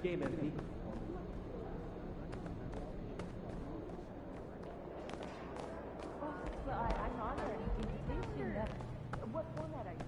game, MP. I'm honored invitation. What format are you?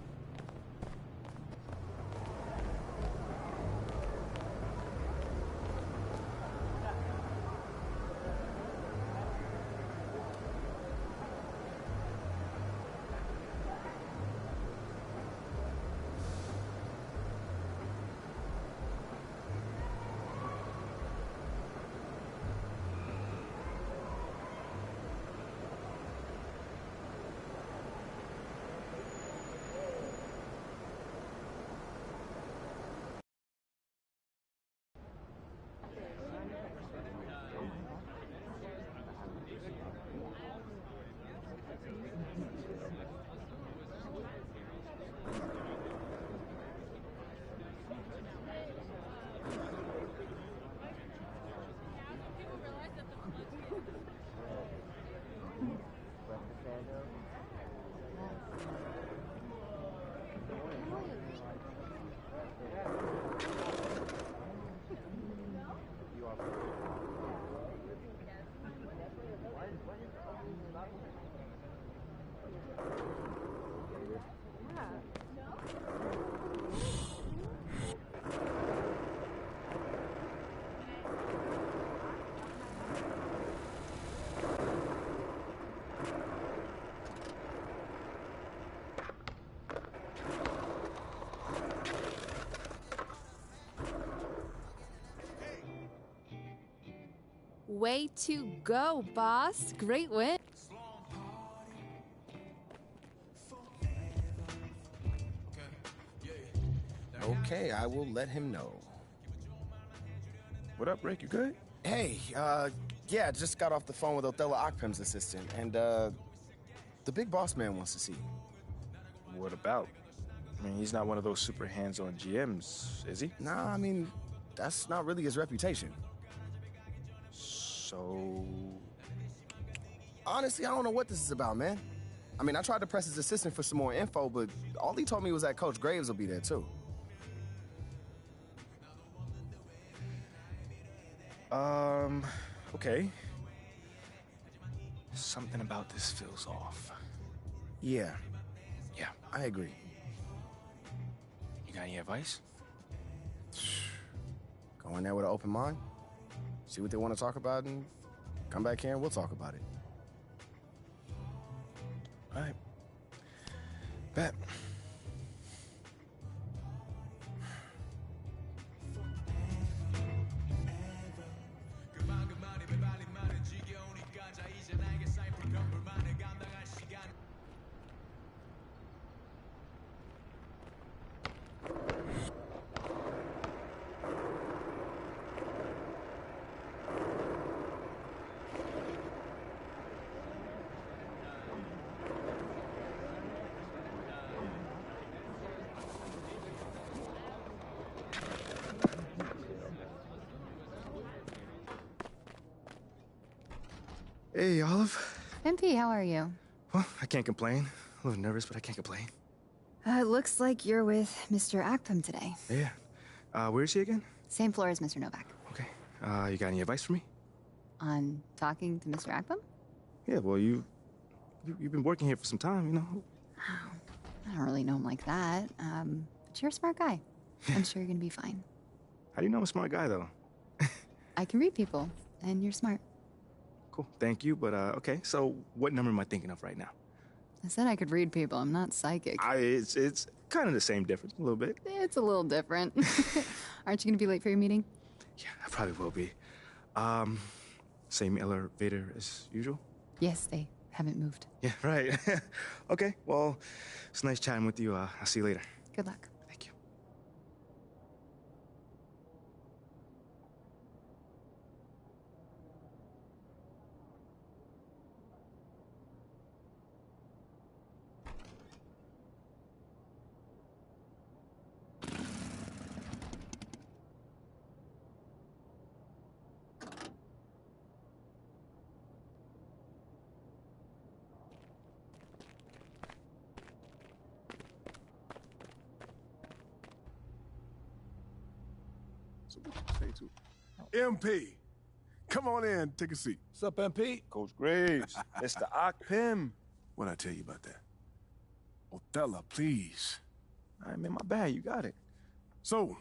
Way to go, boss. Great win. Okay, I will let him know. What up, Rick? You good? Hey, yeah, just got off the phone with Othello Akpem's assistant, and, the big boss man wants to see you. What about? I mean, he's not one of those super hands-on GMs, is he? Nah, I mean, that's not really his reputation. So... Honestly, I don't know what this is about, man. I mean, I tried to press his assistant for some more info, but all he told me was that Coach Graves will be there, too. Okay. Something about this feels off. Yeah, Yeah. I agree. You got any advice? Go in there with an open mind, see what they want to talk about, and come back here and we'll talk about it. All right. Bet. Hey, Olive. MP, how are you? Well, I can't complain. A little nervous, but I can't complain. Looks like you're with Mr. Akpem today. Yeah. Where is he again? Same floor as Mr. Novak. Okay. You got any advice for me? On talking to Mr. Akpem? Yeah, well, you've been working here for some time, you know. Oh, I don't really know him like that. But you're a smart guy. I'm sure you're gonna be fine. How do you know I'm a smart guy, though? I can read people, and you're smart. Cool, thank you, but, okay, so what number am I thinking of right now? I said I could read people. I'm not psychic. It's kind of the same difference, a little bit. It's a little different. Aren't you gonna be late for your meeting? Yeah, I probably will be. Same elevator as usual? Yes, they haven't moved. Yeah, right. Okay, well, it's nice chatting with you. I'll see you later. Good luck. Thank you. So what you say to MP? Come on in, take a seat. What's up, MP? Coach Graves, Mr. Akpim. What'd I tell you about that? Othello, please. All right, man, my bad. You got it. So,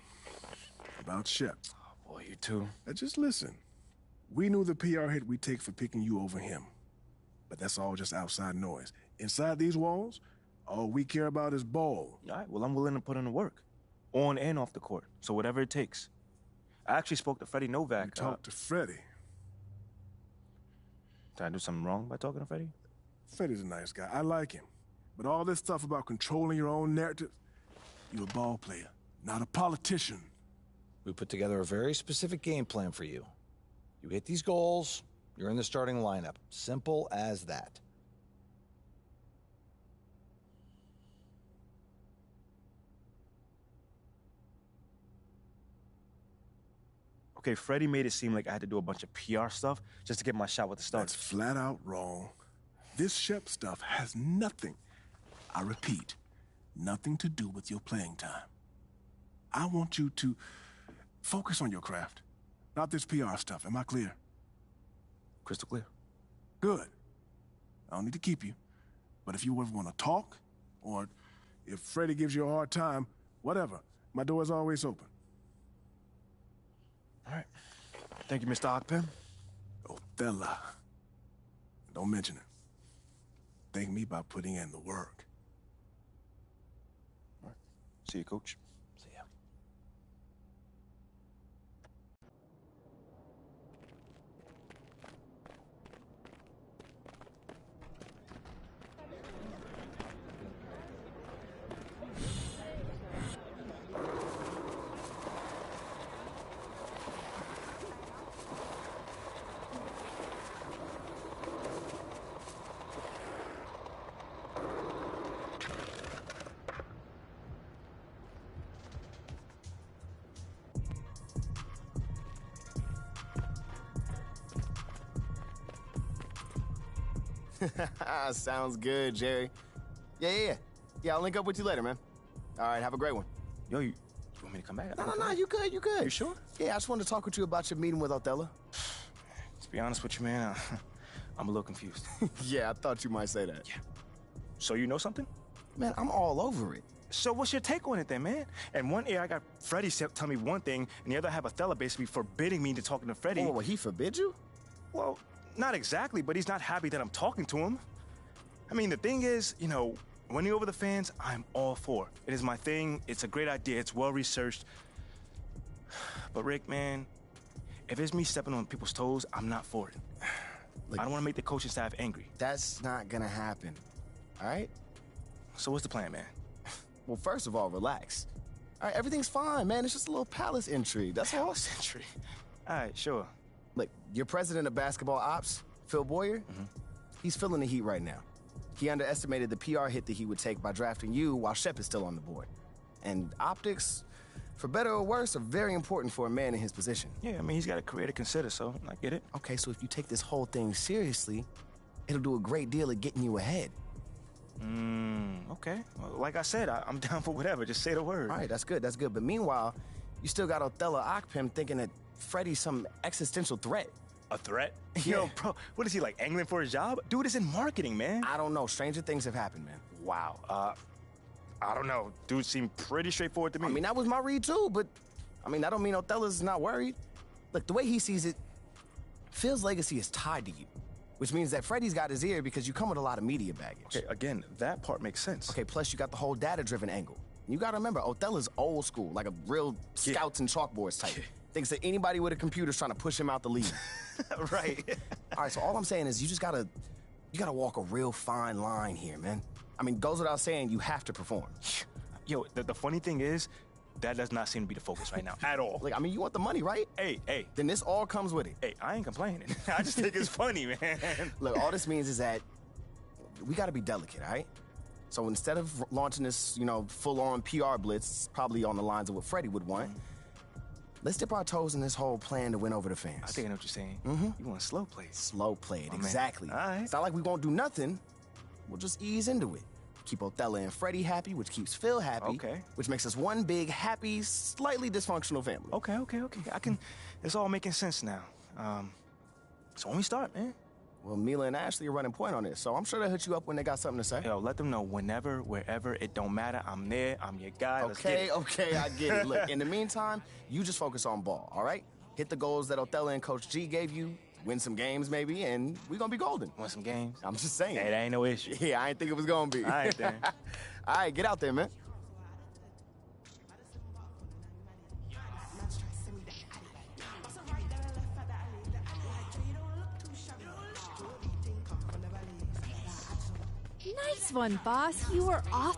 about Shep. Oh, boy, you too. Now just listen. We knew the PR hit we'd take for picking you over him. But that's all just outside noise. Inside these walls, all we care about is ball. All right, well, I'm willing to put in the work. On and off the court. So whatever it takes. I actually spoke to Freddie Novak. You talked to Freddie. Did I do something wrong by talking to Freddie? Freddie's a nice guy. I like him. But all this stuff about controlling your own narrative, you're a ball player, not a politician. We put together a very specific game plan for you. You hit these goals, you're in the starting lineup. Simple as that. Okay, Freddie made it seem like I had to do a bunch of PR stuff just to get my shot with the That's Stars. flat out wrong. This Shep stuff has nothing, I repeat, nothing to do with your playing time. I want you to focus on your craft, not this PR stuff. Am I clear? Crystal clear. Good. I don't need to keep you. But if you ever want to talk, or if Freddie gives you a hard time, whatever, my door is always open. All right. Thank you, Mr. Akpim. Othello. Don't mention it. Thank me by putting in the work. All right. See you, Coach. See ya. Sounds good, Jerry. Yeah. I'll link up with you later, man. All right, have a great one. Yo, you want me to come back? No, you good. You sure? Yeah, I just wanted to talk with you about your meeting with Othello. To be honest with you, man, I'm a little confused. Yeah, I thought you might say that. Yeah. So you know something? Man, I'm all over it. So what's your take on it then, man? And one ear I got Freddie tell me one thing, and the other I have Othello basically forbidding me to talking to Freddie. Oh, well, he forbid you? Well, not exactly, but he's not happy that I'm talking to him. I mean, the thing is, you know, winning over the fans, I'm all for. It is my thing. It's a great idea. It's well-researched. But Rick, man, if it's me stepping on people's toes, I'm not for it. Look, I don't want to make the coaching staff angry. That's not gonna happen, all right? So what's the plan, man? Well, first of all, relax. All right, everything's fine, man. It's just a little palace intrigue. That's all. Century. All right, sure. Look, your president of basketball ops, Phil Boyer, he's feeling the heat right now. He underestimated the PR hit that he would take by drafting you while Shep is still on the board. And optics, for better or worse, are very important for a man in his position. Yeah, I mean, he's got a career to consider, so I get it. Okay, so if you take this whole thing seriously, it'll do a great deal of getting you ahead. Okay. Well, like I said, I'm down for whatever. Just say the word. All right, that's good. But meanwhile, you still got Othello Akpim thinking that Freddie's some existential threat. A threat? Yeah. Yo, bro, what is he, like, angling for his job? Dude is in marketing, man. I don't know. Stranger things have happened, man. Wow. I don't know. Dude seemed pretty straightforward to me. I mean, that was my read too, but I mean, that don't mean Othello's not worried. Look, the way he sees it, Phil's legacy is tied to you, which means that Freddie's got his ear because you come with a lot of media baggage. Okay, again, that part makes sense. Okay, plus you got the whole data-driven angle. You gotta remember, Othello's old school, like a real scouts and chalkboards type. Thinks that anybody with a computer's trying to push him out the league. Right. All right, so all I'm saying is you gotta walk a real fine line here, man. I mean, goes without saying, you have to perform. Yo, the funny thing is, that does not seem to be the focus right now, at all. Like, I mean, you want the money, right? Hey. Then this all comes with it. Hey, I ain't complaining. I just think it's funny, man. Look, all this means is that we gotta be delicate, all right? So instead of launching this, full-on PR blitz, probably on the lines of what Freddie would want, let's dip our toes in this whole plan to win over the fans. I think I know what you're saying. You want slow plays. Slow play it, Oh, man. exactly. All right. It's not like we won't do nothing. We'll just ease into it. keep Othello and Freddie happy, which keeps Phil happy. Okay. Which makes us one big, happy, slightly dysfunctional family. Okay. It's all making sense now. So when we start, man. Well, Mila and Ashley are running point on this, so I'm sure they'll hit you up when they got something to say. Yo, let them know whenever, wherever, it don't matter. I'm there. I'm your guy. Let's get it. Okay, I get it. Look, in the meantime, you just focus on ball, all right? Hit the goals that Othello and Coach G gave you, win some games maybe, and we're gonna be golden. Want some games? I'm just saying. Hey, that ain't no issue. Yeah, I ain't think it was gonna be. All right, then. All right, get out there, man. Nice one, boss. You were off.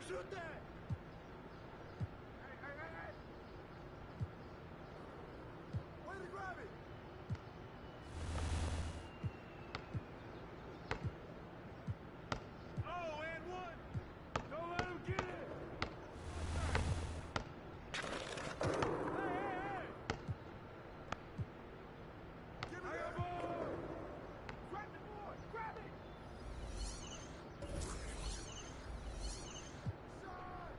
Shoot that! Hey! Way to grab it! Oh, and one! Don't let him get it! Hey! Give me that ball! Grab the board! Grab it! Shot!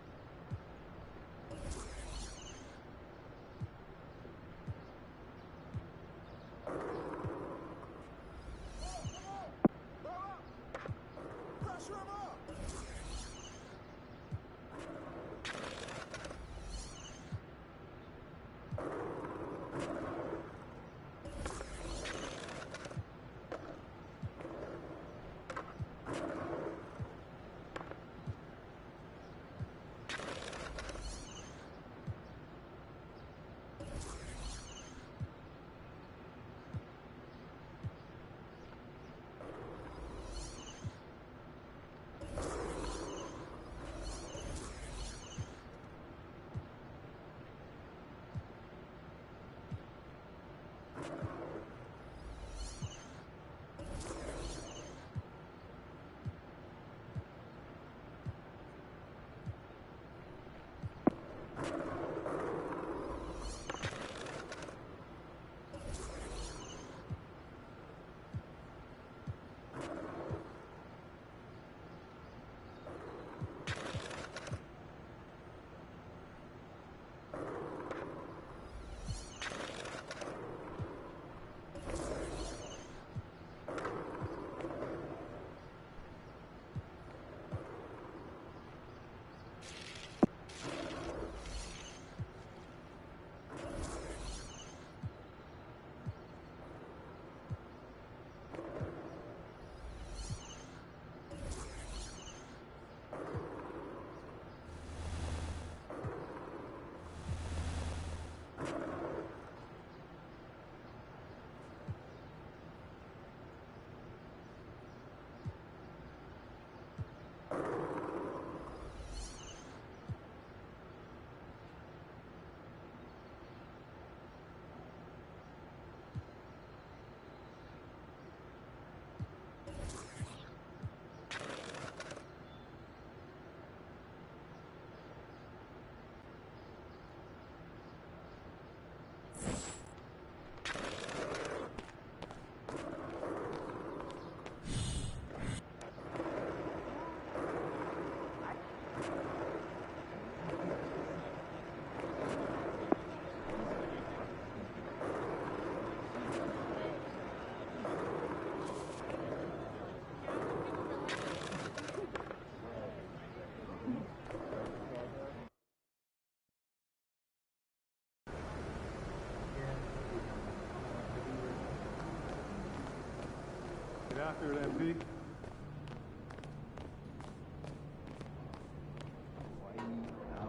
after it, MP.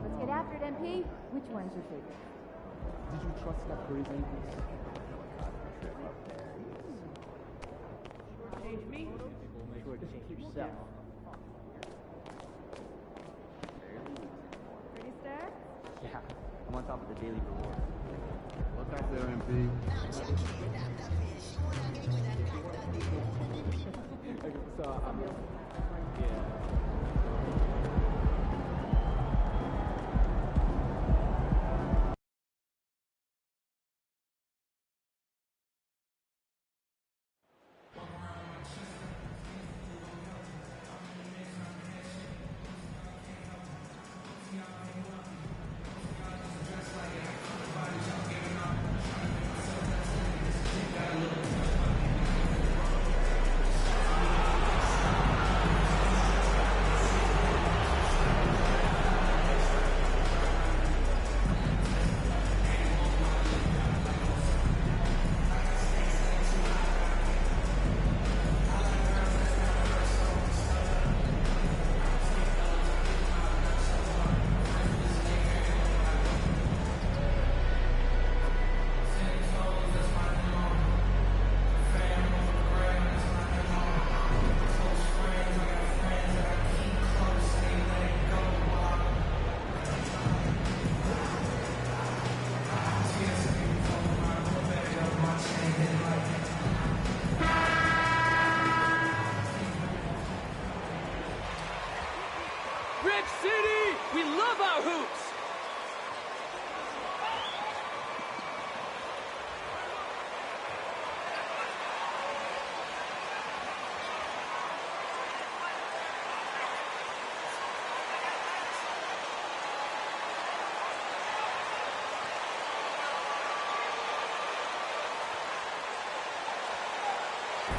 Let's get after it, MP. Which one's your favorite? Did you trust Steph Curry's ankles? Shortchange me? Shortchange yourself. Ready, sir? Yeah, I'm on top of the daily reward. Look out there, MP. Brick City! We love our hoops!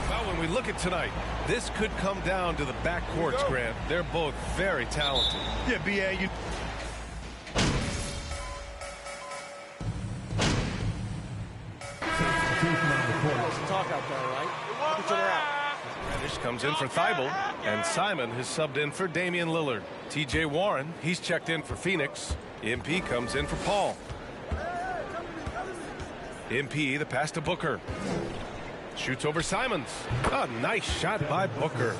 Well, when we look at tonight, this could come down to the backcourts, Grant. They're both very talented. Yeah, B.A., you... Talk out there, right? Help each other out. Reddish comes in for Thibault, and Simon has subbed in for Damian Lillard. T.J. Warren, he's checked in for Phoenix. MP comes in for Paul. MP, the pass to Booker. Shoots over Simons. A nice shot by Booker.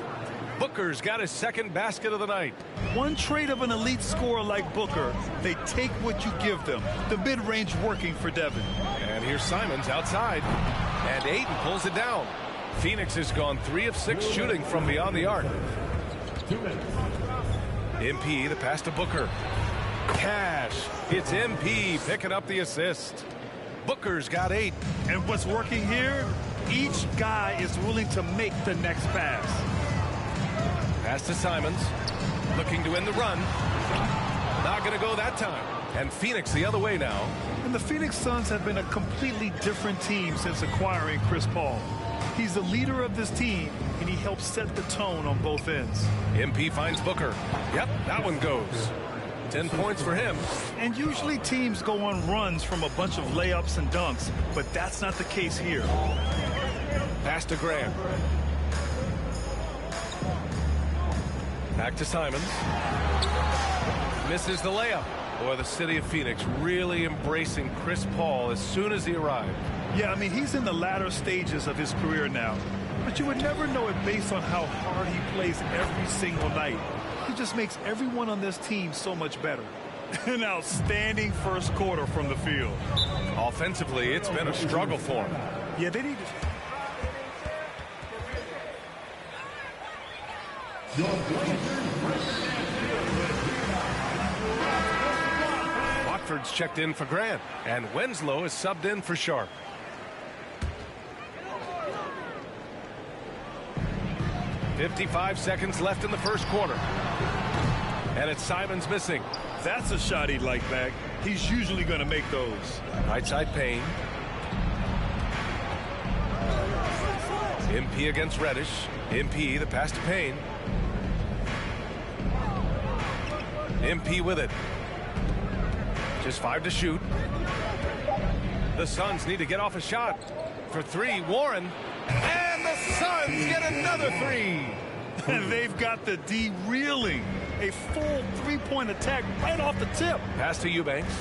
Booker's got his second basket of the night. One trait of an elite scorer like Booker, they take what you give them. The mid-range working for Devin. And here's Simons outside. And Ayton pulls it down. Phoenix has gone 3 of 6 shooting from beyond the arc. MP, the pass to Booker. Cash. It's MP picking up the assist. Booker's got 8. And what's working here? Each guy is willing to make the next pass. Pass to Simons. Looking to end the run. Not going to go that time. And Phoenix the other way now. And the Phoenix Suns have been a completely different team since acquiring Chris Paul. He's the leader of this team, and he helps set the tone on both ends. MP finds Booker. Yep, that one goes. 10 points for him. And usually teams go on runs from a bunch of layups and dunks, but that's not the case here. Pass to Grant. Back to Simons. Misses the layup. Boy, the city of Phoenix really embracing Chris Paul as soon as he arrived. Yeah, I mean, he's in the latter stages of his career now. But you would never know it based on how hard he plays every single night. He just makes everyone on this team so much better. An outstanding first quarter from the field. Offensively, it's been a struggle for him. Yeah, they need to... Watford's checked in for Grant, and Winslow is subbed in for Sharp. .55 seconds left in the first quarter. And it's Simons missing. That's a shot he'd like back. He's usually going to make those. Right side Payne. MP against Reddish. MP, the pass to Payne. MP with it. Just 5 to shoot. The Suns need to get off a shot. For 3, Warren. And the Suns get another three. And they've got the D reeling. A full three-point attack right off the tip. Pass to Eubanks.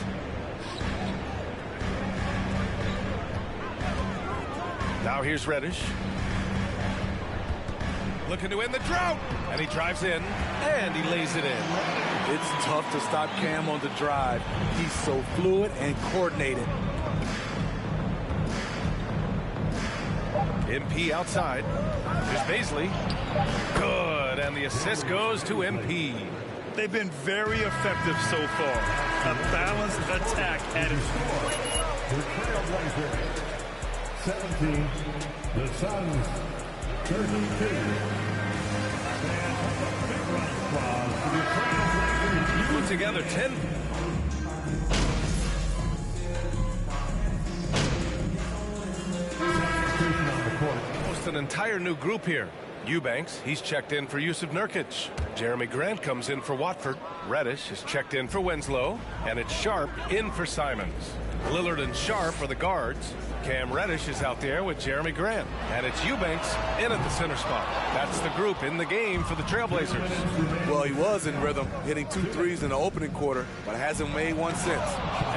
Now here's Reddish. Looking to end the drought. And he drives in, and he lays it in. It's tough to stop Cam on the drive. He's so fluid and coordinated. MP outside. Here's Bazley. Good, and the assist goes to MP. They've been very effective so far. A balanced attack at its core. The Trailblazers, 17. The Suns, 32. Put together 10. Almost an entire new group here. Eubanks, he's checked in for Yusuf Nurkic. Jeremy Grant comes in for Watford. Reddish is checked in for Winslow. And it's Sharp in for Simons. Lillard and Sharp are the guards. Cam Reddish is out there with Jeremy Grant. And it's Eubanks in at the center spot. That's the group in the game for the Trailblazers. Well, he was in rhythm, hitting 2 threes in the opening quarter, but hasn't made one since.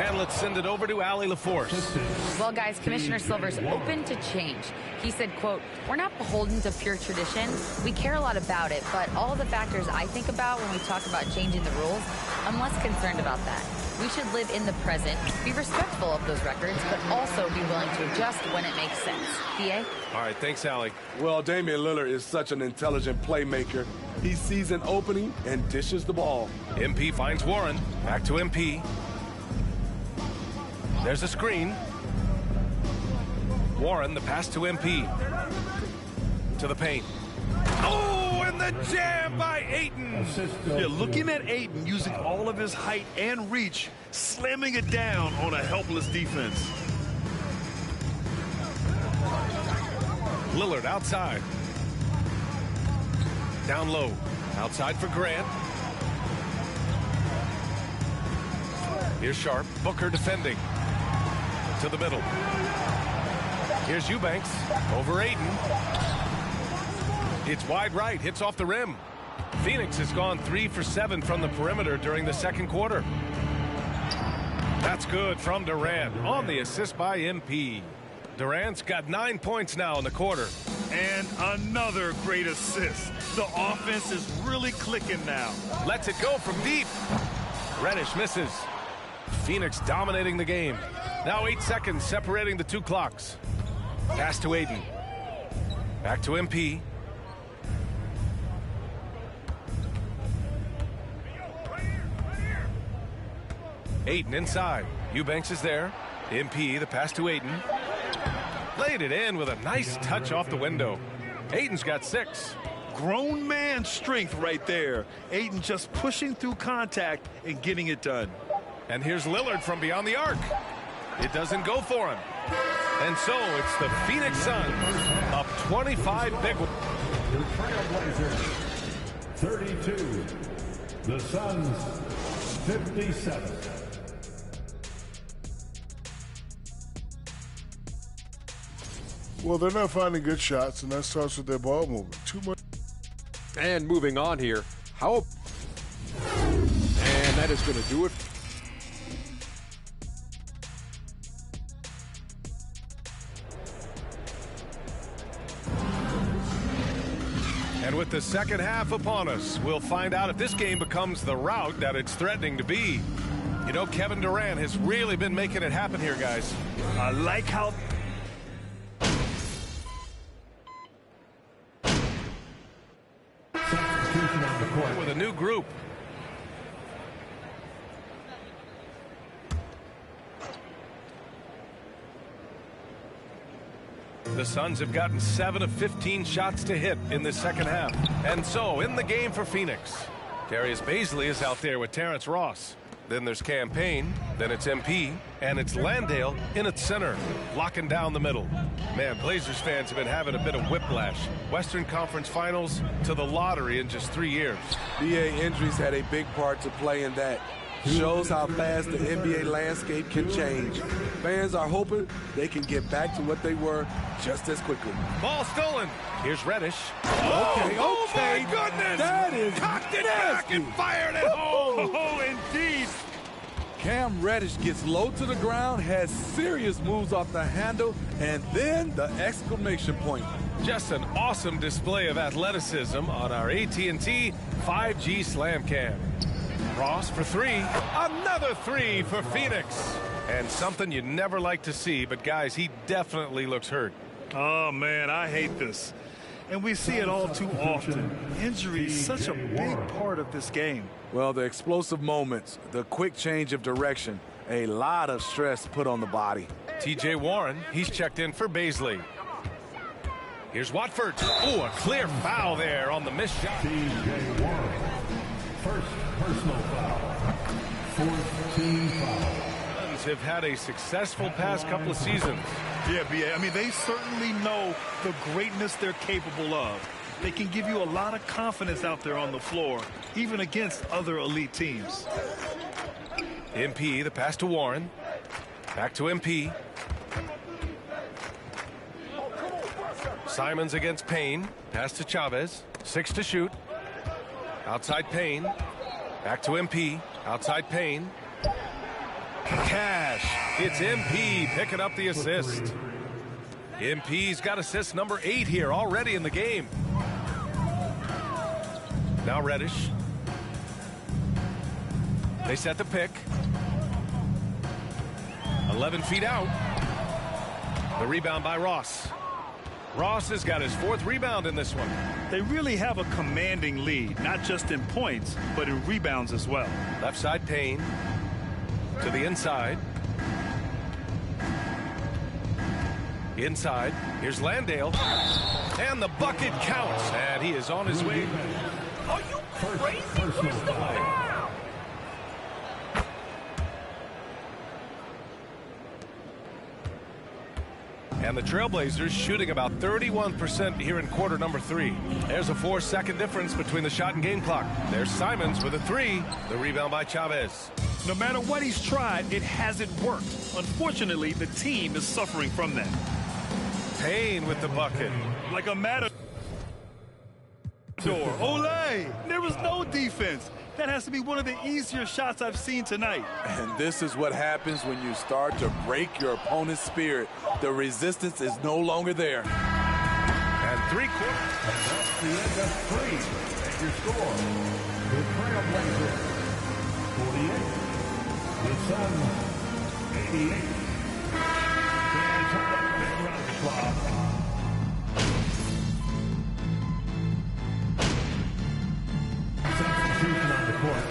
And let's send it over to Allie LaForce. Well, guys, Commissioner Silver's open to change. He said, quote, "We're not beholden to pure tradition. We care a lot about it, but all the factors I think about when we talk about changing the rules, I'm less concerned about that. We should live in the present, be respectful of those records, but also be willing to adjust when it makes sense." PA? All right, thanks, Allie. Well, Damian Lillard is such an intelligent playmaker. He sees an opening and dishes the ball. MP finds Warren. Back to MP. There's a screen. Warren, the pass to MP. To the paint. Oh, and the jam by Ayton. Yeah, looking at Ayton using all of his height and reach, slamming it down on a helpless defense. Lillard outside. Down low. Outside for Grant. Here's Sharp. Booker defending. To the middle. Here's Eubanks. Over Ayton. It's wide right. Hits off the rim. Phoenix has gone 3 for 7 from the perimeter during the second quarter. That's good from Durant on the assist by MP. Durant's got 9 points now in the quarter. And another great assist. The offense is really clicking now. Lets it go from deep. Reddish misses. Phoenix dominating the game. Now 8 seconds separating the two clocks. Pass to Ayton. Back to MP. Ayton inside. Eubanks is there. MP, the pass to Ayton. Laid it in with a nice touch off the window. Ayton's got 6. Grown man strength right there. Ayton just pushing through contact and getting it done. And here's Lillard from beyond the arc. It doesn't go for him. And so it's the Phoenix Suns up 25 big. The Trailblazers, 32. The Suns, 57. Well, they're not finding good shots, and that starts with their ball movement. Too much. And moving on here, and that is going to do it. And with the second half upon us, we'll find out if this game becomes the rout that it's threatening to be. You know, Kevin Durant has really been making it happen here, guys. I like how... With a new group. The Suns have gotten 7 of 15 shots to hit in the second half. And so, in the game for Phoenix, Darius Bazley is out there with Terrence Ross. Then there's Cam Payne, then it's MP, and it's Landale in its center, locking down the middle. Man, Blazers fans have been having a bit of whiplash. Western Conference Finals to the lottery in just 3 years. BA injuries had a big part to play in that. Shows how fast the NBA landscape can change. Fans are hoping they can get back to what they were just as quickly. Ball stolen. Here's Reddish. Okay. Oh my goodness! That is cocked it back and fired it home. Oh, indeed. Cam Reddish gets low to the ground, has serious moves off the handle, and then the exclamation point. Just an awesome display of athleticism on our AT&T 5G Slam Cam. Ross for three. Another three for Phoenix. And something you never like to see, but guys, he definitely looks hurt. Oh, man, I hate this. And we see it all too often. Injury is such a big part of this game. Well, the explosive moments, the quick change of direction, a lot of stress put on the body. TJ Warren, he's checked in for Baisley. Here's Watford. Oh, a clear foul there on the missed shot. TJ Warren. First personal foul. Fourth team foul. Have had a successful past couple of seasons. Yeah, B.A. I mean, they certainly know the greatness they're capable of. They can give you a lot of confidence out there on the floor, even against other elite teams. MP, the pass to Warren. Back to MP. Simons against Payne. Pass to Chavez. 6 to shoot. Outside Payne. Back to MP. Outside Payne. Cash. It's MP picking up the assist. MP's got assist number 8 here already in the game. Now Reddish. They set the pick. 11 feet out. The rebound by Ross. Ross has got his 4th rebound in this one. They really have a commanding lead, not just in points, but in rebounds as well. Left side Payne. To the inside. Inside. Here's Landale. And the bucket counts. And he is on his way. Are you crazy? Where's the foul? And the Trailblazers shooting about 31% here in quarter number 3. There's a 4-second difference between the shot and game clock. There's Simons with a 3. The rebound by Chavez. No matter what he's tried, it hasn't worked. Unfortunately, the team is suffering from that. Payne with the bucket. Like a matador. Olay! There was no defense. That has to be one of the easier shots I've seen tonight. And this is what happens when you start to break your opponent's spirit. The resistance is no longer there. And 3 quarters. And that's the end of 3. And your score, the Trailblazers, 48. The Suns, 88. Fans have a big round of applause. Substitution on the court.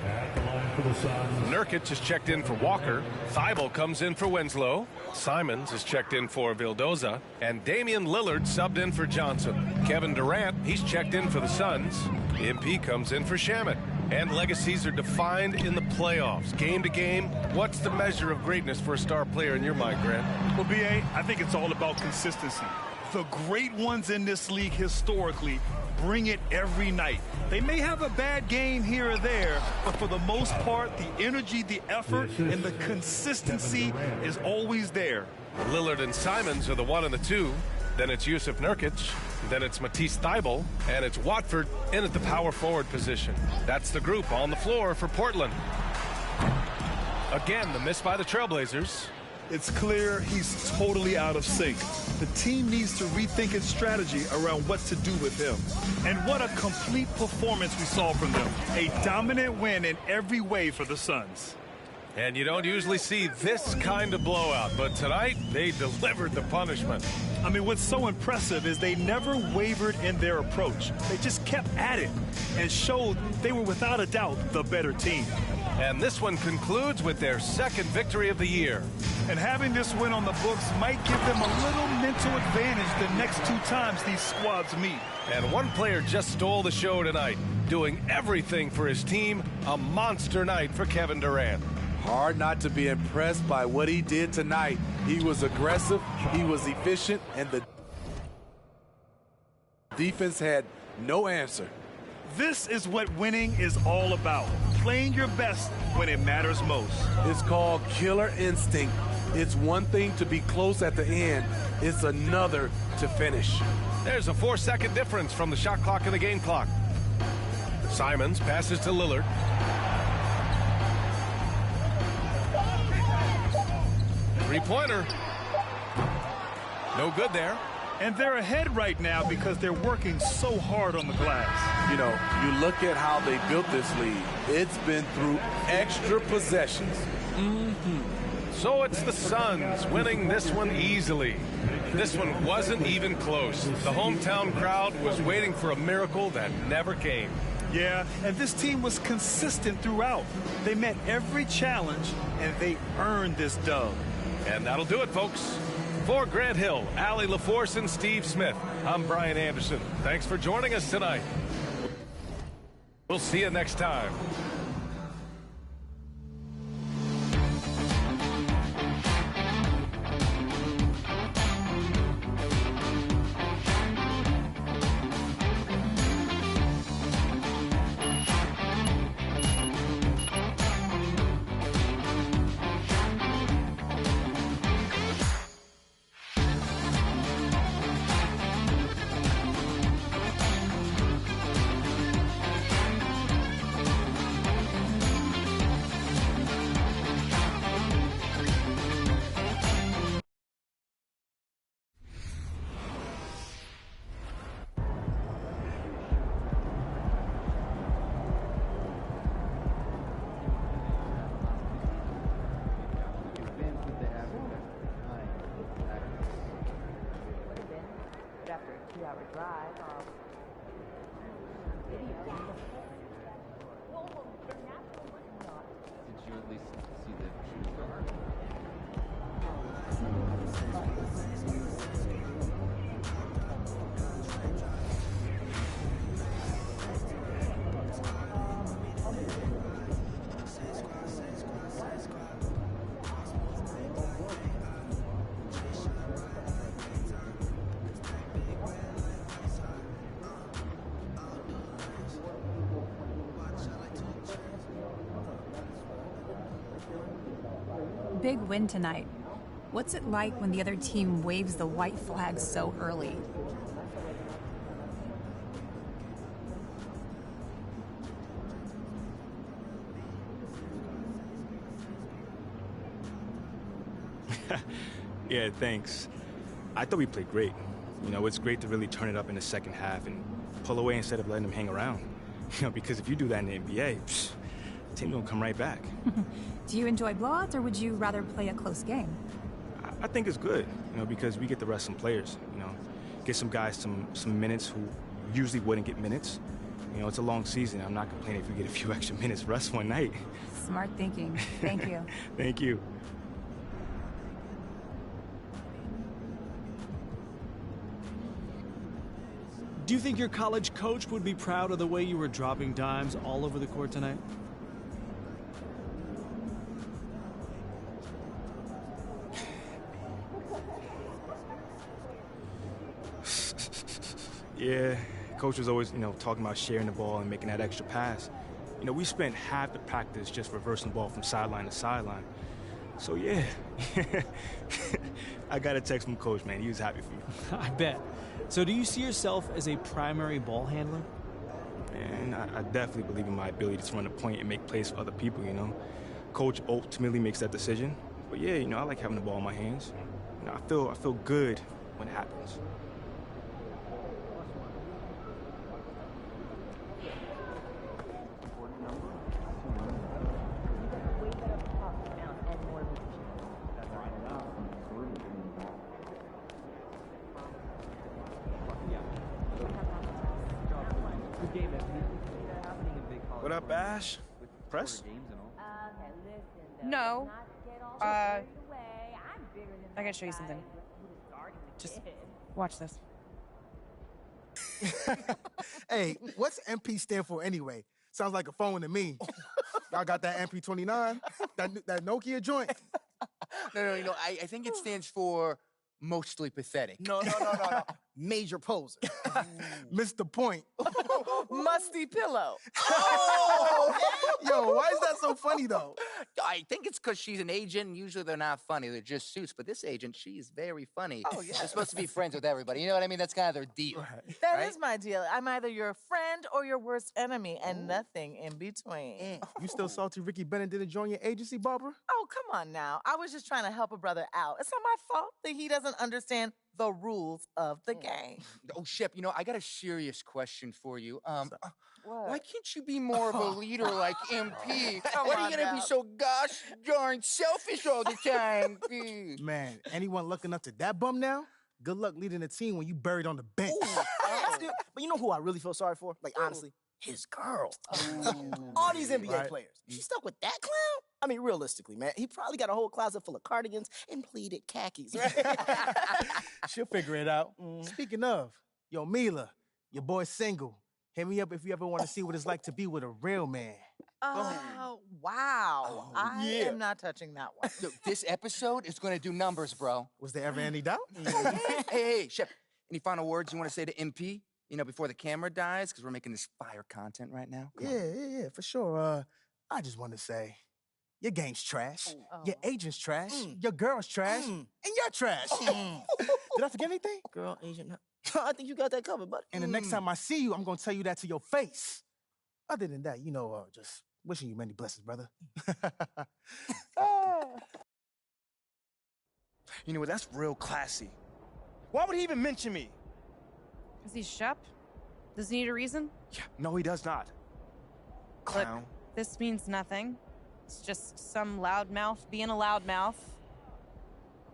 At the line for the Suns. Nurkic is checked in for Walker. Thibault comes in for Winslow. Simons is checked in for Vildoza. And Damian Lillard subbed in for Johnson. Kevin Durant, he's checked in for the Suns. MP comes in for Shamet. And legacies are defined in the playoffs. Game to game, what's the measure of greatness for a star player in your mind, Grant? Well, B.A., I think it's all about consistency. The great ones in this league historically bring it every night. They may have a bad game here or there, but for the most part, the energy, the effort, and the consistency is always there. Lillard and Simons are the 1 and the 2. Then it's Yusuf Nurkic. Then it's Matisse Thybulle. And it's Watford in at the power forward position. That's the group on the floor for Portland. Again, the miss by the Trailblazers. It's clear he's totally out of sync. The team needs to rethink its strategy around what to do with him. And what a complete performance we saw from them. A dominant win in every way for the Suns. And you don't usually see this kind of blowout, but tonight they delivered the punishment. I mean, what's so impressive is they never wavered in their approach. They just kept at it and showed they were without a doubt the better team. And this one concludes with their 2nd victory of the year. And having this win on the books might give them a little mental advantage the next 2 times these squads meet. And one player just stole the show tonight, doing everything for his team. A monster night for Kevin Durant. Hard not to be impressed by what he did tonight. He was aggressive, he was efficient, and the defense had no answer. This is what winning is all about. playing your best when it matters most. It's called killer instinct. It's one thing to be close at the end. It's another to finish. There's a 4-second difference from the shot clock and the game clock. Simons passes to Lillard. Three-pointer. No good there. And they're ahead right now because they're working so hard on the glass. You know, you look at how they built this lead. It's been through extra possessions. So it's the Suns winning this one easily. This one wasn't even close. The hometown crowd was waiting for a miracle that never came. Yeah, and this team was consistent throughout. They met every challenge, and they earned this dub. And that'll do it, folks. For Grant Hill, Allie LaForce, and Steve Smith, I'm Brian Anderson. Thanks for joining us tonight. We'll see you next time. After a 2-hour drive, Did you at least see the shooting guard? Big win tonight. What's it like when the other team waves the white flag so early? Yeah, thanks. I thought we played great. You know, it's great to really turn it up in the second half and pull away instead of letting them hang around. You know, because if you do that in the NBA, the team will come right back. Do you enjoy blowouts, or would you rather play a close game? I think it's good, you know, because we get to rest some players, you know, get some guys some minutes who usually wouldn't get minutes. You know, it's a long season. I'm not complaining if we get a few extra minutes rest one night. Smart thinking. Thank you. Thank you. Do you think your college coach would be proud of the way you were dropping dimes all over the court tonight? Yeah, coach was always, you know, talking about sharing the ball and making that extra pass. You know, we spent half the practice just reversing the ball from sideline to sideline. So, yeah, I got a text from coach, man. He was happy for you. I bet. So do you see yourself as a primary ball handler? And I definitely believe in my ability to run the point and make plays for other people, you know. Coach ultimately makes that decision. But, yeah, you know, I like having the ball in my hands. You know, I feel good when it happens. What up, Ash? Press? No. I gotta show you something. Just watch this. Hey, what's MP stand for anyway? Sounds like a phone to me. Y'all got that MP29? That Nokia joint? No. I think it stands for mostly pathetic. No. Major poser. Missed the point. Musty pillow. Oh! Yo, why is that so funny, though? I think it's because she's an agent. Usually they're not funny. They're just suits. But this agent, she's very funny. Oh, yeah. They're supposed to be friends with everybody. You know what I mean? That's kind of their deal. That is my deal. I'm either your friend or your worst enemy, and nothing in between. You still salty Ricky Bennett didn't join your agency, Barbara? Oh, come on now. I was just trying to help a brother out. It's not my fault that he doesn't understand the rules of the game. Oh, Shep, you know, I got a serious question for you. What? Why can't you be more of a leader like MP? Come Why are on you gonna now. be so gosh darn selfish all the time? Man, anyone looking up to that bum now? Good luck leading a team when you buried on the bench. But you know who I really feel sorry for? Like, honestly? His girl. All these NBA Right. players. She stuck with that clown? I mean, realistically, man, he probably got a whole closet full of cardigans and pleated khakis, right? She'll figure it out. Speaking of, yo, Mila, your boy's single. Hit me up if you ever want to see what it's like to be with a real man. Oh, wow. I am not touching that one. Look, this episode is gonna do numbers, bro. Was there ever any doubt? Hey, Shep, any final words you want to say to MP? You know, before the camera dies, because we're making this fire content right now. Come on. Yeah, for sure. I just want to say, your game's trash. Your agent's trash. Your girl's trash. And you're trash. Did I forget anything? Girl, agent. I think you got that covered, buddy. And the next time I see you, I'm going to tell you that to your face. Other than that, you know, just wishing you many blessings, brother. You know what? That's real classy. Why would he even mention me? Is he Shep? Does he need a reason? Yeah, no, he does not. Clown. This means nothing. It's just some loudmouth being a loudmouth.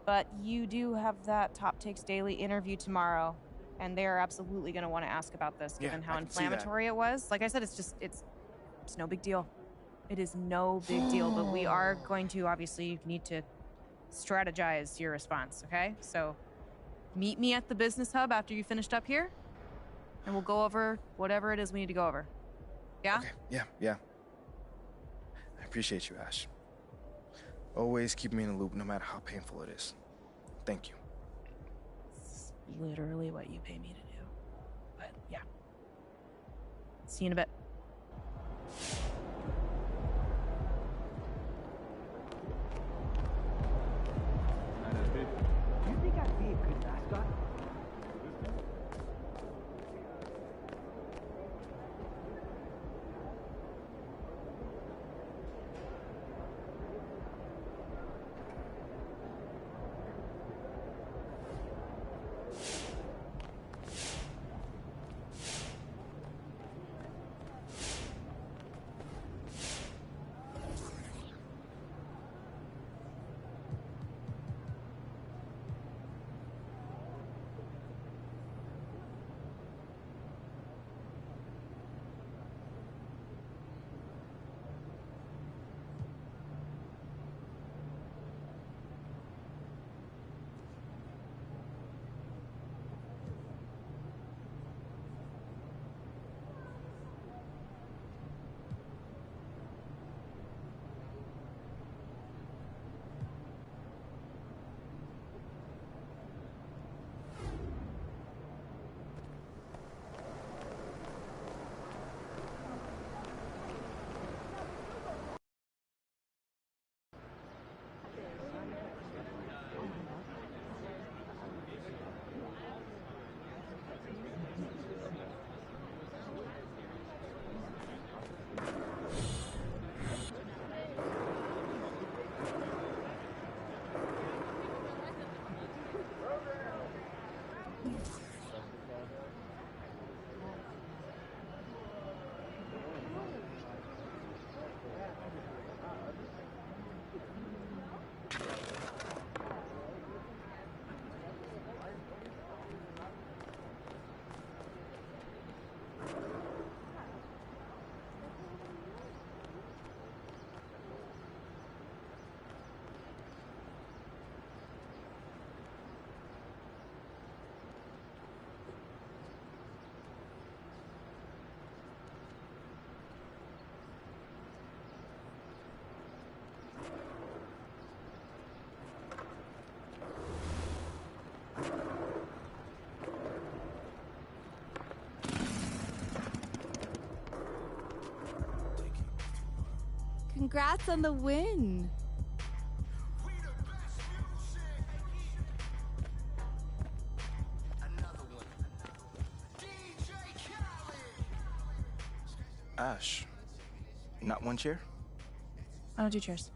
But you do have that Top Takes Daily interview tomorrow, and they're absolutely going to want to ask about this, given how I can see that. inflammatory it was. Like I said, it's no big deal. It is no big deal, but we are going to obviously need to strategize your response, okay? So meet me at the business hub after you finished up here, and we'll go over whatever it is we need to go over. Yeah? Okay. Yeah. I appreciate you, Ash. Always keep me in the loop, no matter how painful it is. Thank you. It's literally what you pay me to do. But yeah. See you in a bit. Do you think I'd be a good mascot? Congrats on the win. Ash, not one cheer? I don't do cheers.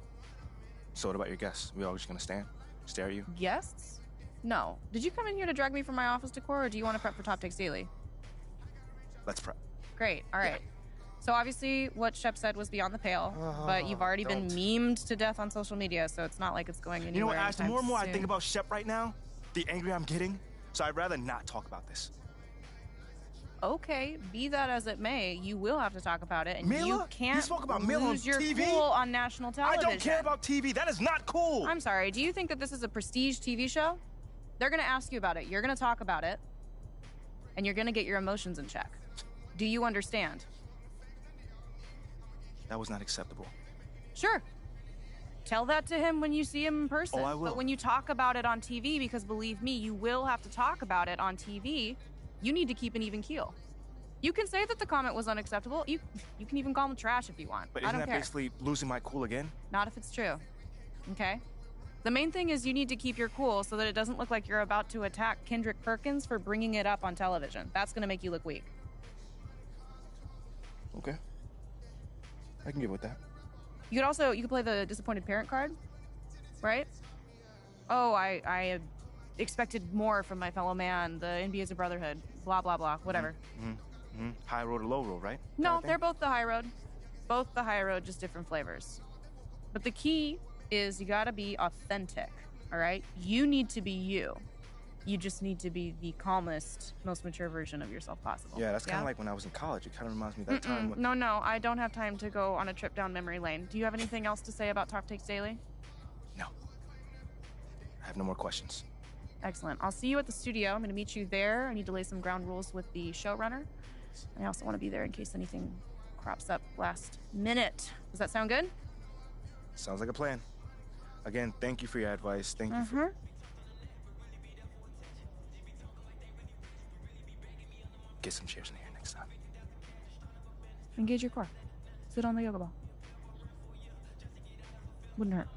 So what about your guests? We all just gonna stand, stare at you? Guests? No. Did you come in here to drag me from my office decor, or do you want to prep for Top Takes Daily? Let's prep. Great. All right. So obviously what Shep said was beyond the pale, but you've already been memed to death on social media, so it's not like it's going anywhere. You know what, Ash? The more and more I soon. think about Shep right now, the angrier I'm getting. So I'd rather not talk about this. Okay, be that as it may, you will have to talk about it, and Mila? you can't You spoke about Mila on lose your TV? cool on national I television. don't care about TV. That is not cool. I'm sorry. Do you think that this is a prestige TV show? They're going to ask you about it. You're going to talk about it, and you're going to get your emotions in check. Do you understand? That was not acceptable. Sure. Tell that to him when you see him in person. Oh, I will. But when you talk about it on TV, because believe me, you will have to talk about it on TV, you need to keep an even keel. You can say that the comment was unacceptable. You can even call him trash if you want. But I isn't don't that care. basically losing my cool again? Not if it's true. Okay? The main thing is you need to keep your cool so that it doesn't look like you're about to attack Kendrick Perkins for bringing it up on television. That's going to make you look weak. Okay. I can get with that. You could play the disappointed parent card, right? Oh, I expected more from my fellow man. The NBA is a brotherhood. Blah, blah, blah. Whatever. High road or low road, right? No, they're both the high road. Both the high road, just different flavors. But the key is you gotta be authentic, all right? You need to be you. You just need to be the calmest, most mature version of yourself possible. Yeah, that's kind of like when I was in college. It kind of reminds me of that time when... No, I don't have time to go on a trip down memory lane. Do you have anything else to say about Top Takes Daily? No. I have no more questions. Excellent. I'll see you at the studio. I'm gonna meet you there. I need to lay some ground rules with the showrunner. I also want to be there in case anything crops up last minute. Does that sound good? Sounds like a plan. Again, thank you for your advice. Thank you for... Get some chairs in here next time. Engage your core. Sit on the yoga ball. Wouldn't hurt.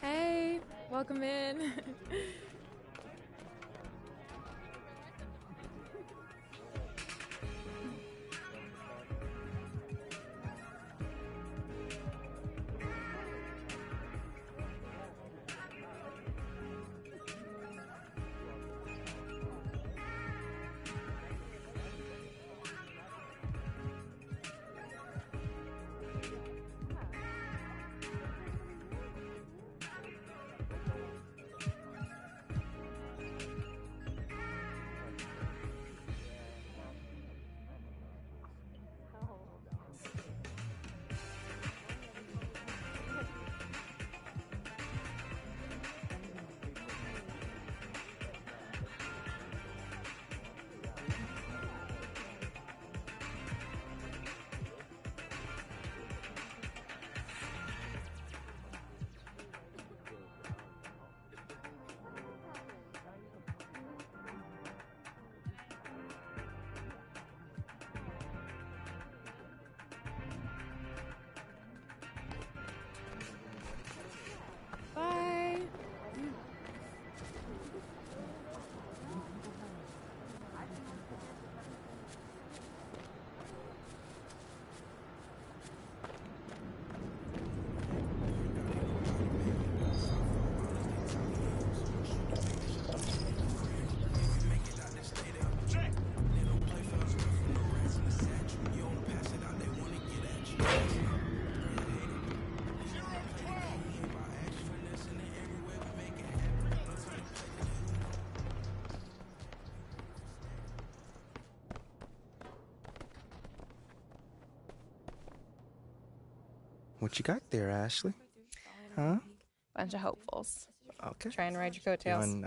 Hey, welcome in. What you got there, Ashley? Huh? Bunch of hopefuls. Okay. Trying to ride your coattails. And,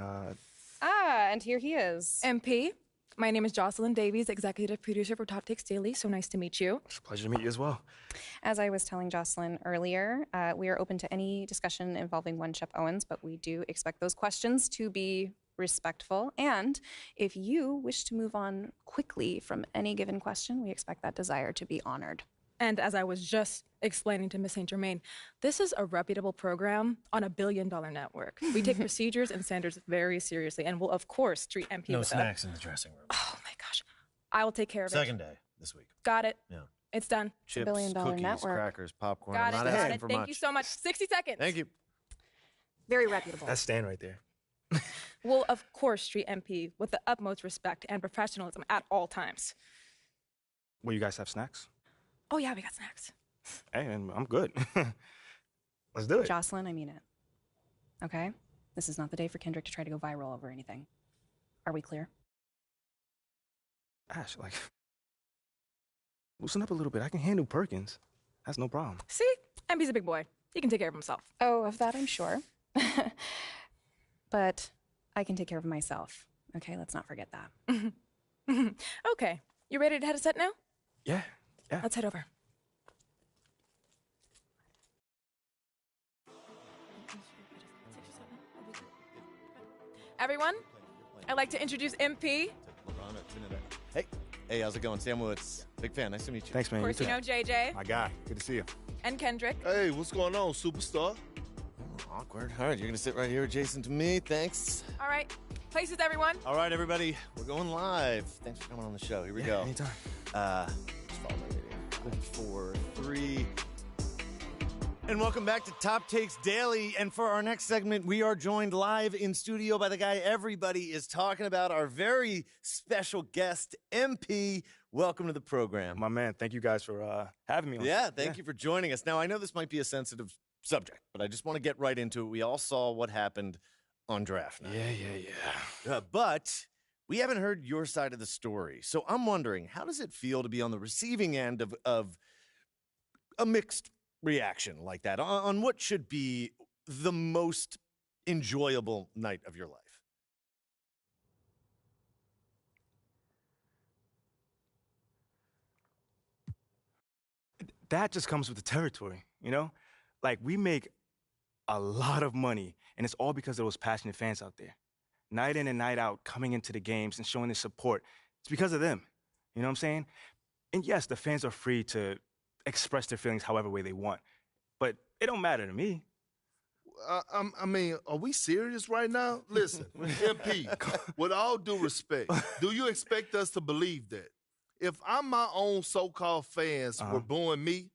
and here he is. MP, my name is Jocelyn Davies, executive producer for Top Takes Daily. So nice to meet you. It's a pleasure to meet you as well. As I was telling Jocelyn earlier, we are open to any discussion involving one Shep Owens, but we do expect those questions to be respectful. And if you wish to move on quickly from any given question, we expect that desire to be honored. And as I was just explaining to Miss St. Germain, this is a reputable program on $1 billion network. We take procedures and standards very seriously and will, of course, treat MP No with snacks in the dressing room. Oh, my gosh. I will take care of it. Second day this week. Got it. Yeah. It's done. Chips, $1 billion cookies, network. crackers, popcorn. Got I'm it. not Got asking it. for Thank much. you so much. 60 seconds. Thank you. Very reputable. That's Stan right there. Will, of course, treat MP with the utmost respect and professionalism at all times. Will you guys have snacks? Oh, yeah, we got snacks. Hey, and I'm good. Let's do it. Jocelyn, I mean it. Okay? This is not the day for Kendrick to try to go viral over anything. Are we clear? Ash, like, loosen up a little bit. I can handle Perkins. That's no problem. See? MP's a big boy. He can take care of himself. Oh, of that I'm sure. But I can take care of myself. Okay, let's not forget that. Okay. You ready to head a set now? Yeah. Let's head over. Everyone, I'd like to introduce MP. Hey, how's it going? Sam Woods. Big fan. Nice to meet you. Thanks, man. Of course, you know JJ. My guy. Good to see you. And Kendrick. Hey, what's going on, superstar? Awkward. All right, you're going to sit right here adjacent to me. Thanks. All right. Places, everyone. All right, everybody. We're going live. Thanks for coming on the show. Here we go. Anytime. Just follow my radio. 4, 3. And welcome back to Top Takes Daily. And for our next segment, we are joined live in studio by the guy everybody is talking about, our very special guest, MP. Welcome to the program. My man, thank you guys for having me on. Yeah, thank you for joining us. Now, I know this might be a sensitive subject, but I just want to get right into it. We all saw what happened on draft night. Yeah. But we haven't heard your side of the story. So I'm wondering, how does it feel to be on the receiving end of a mixed reaction like that on what should be the most enjoyable night of your life? That just comes with the territory, you know? Like, we make a lot of money, and it's all because of those passionate fans out there. Night in and night out, coming into the games and showing their support. It's because of them. You know what I'm saying? And yes, the fans are free to express their feelings however way they want. But it don't matter to me. I mean, are we serious right now? Listen, MP, with all due respect, do you expect us to believe that? If my own so-called fans were booing me,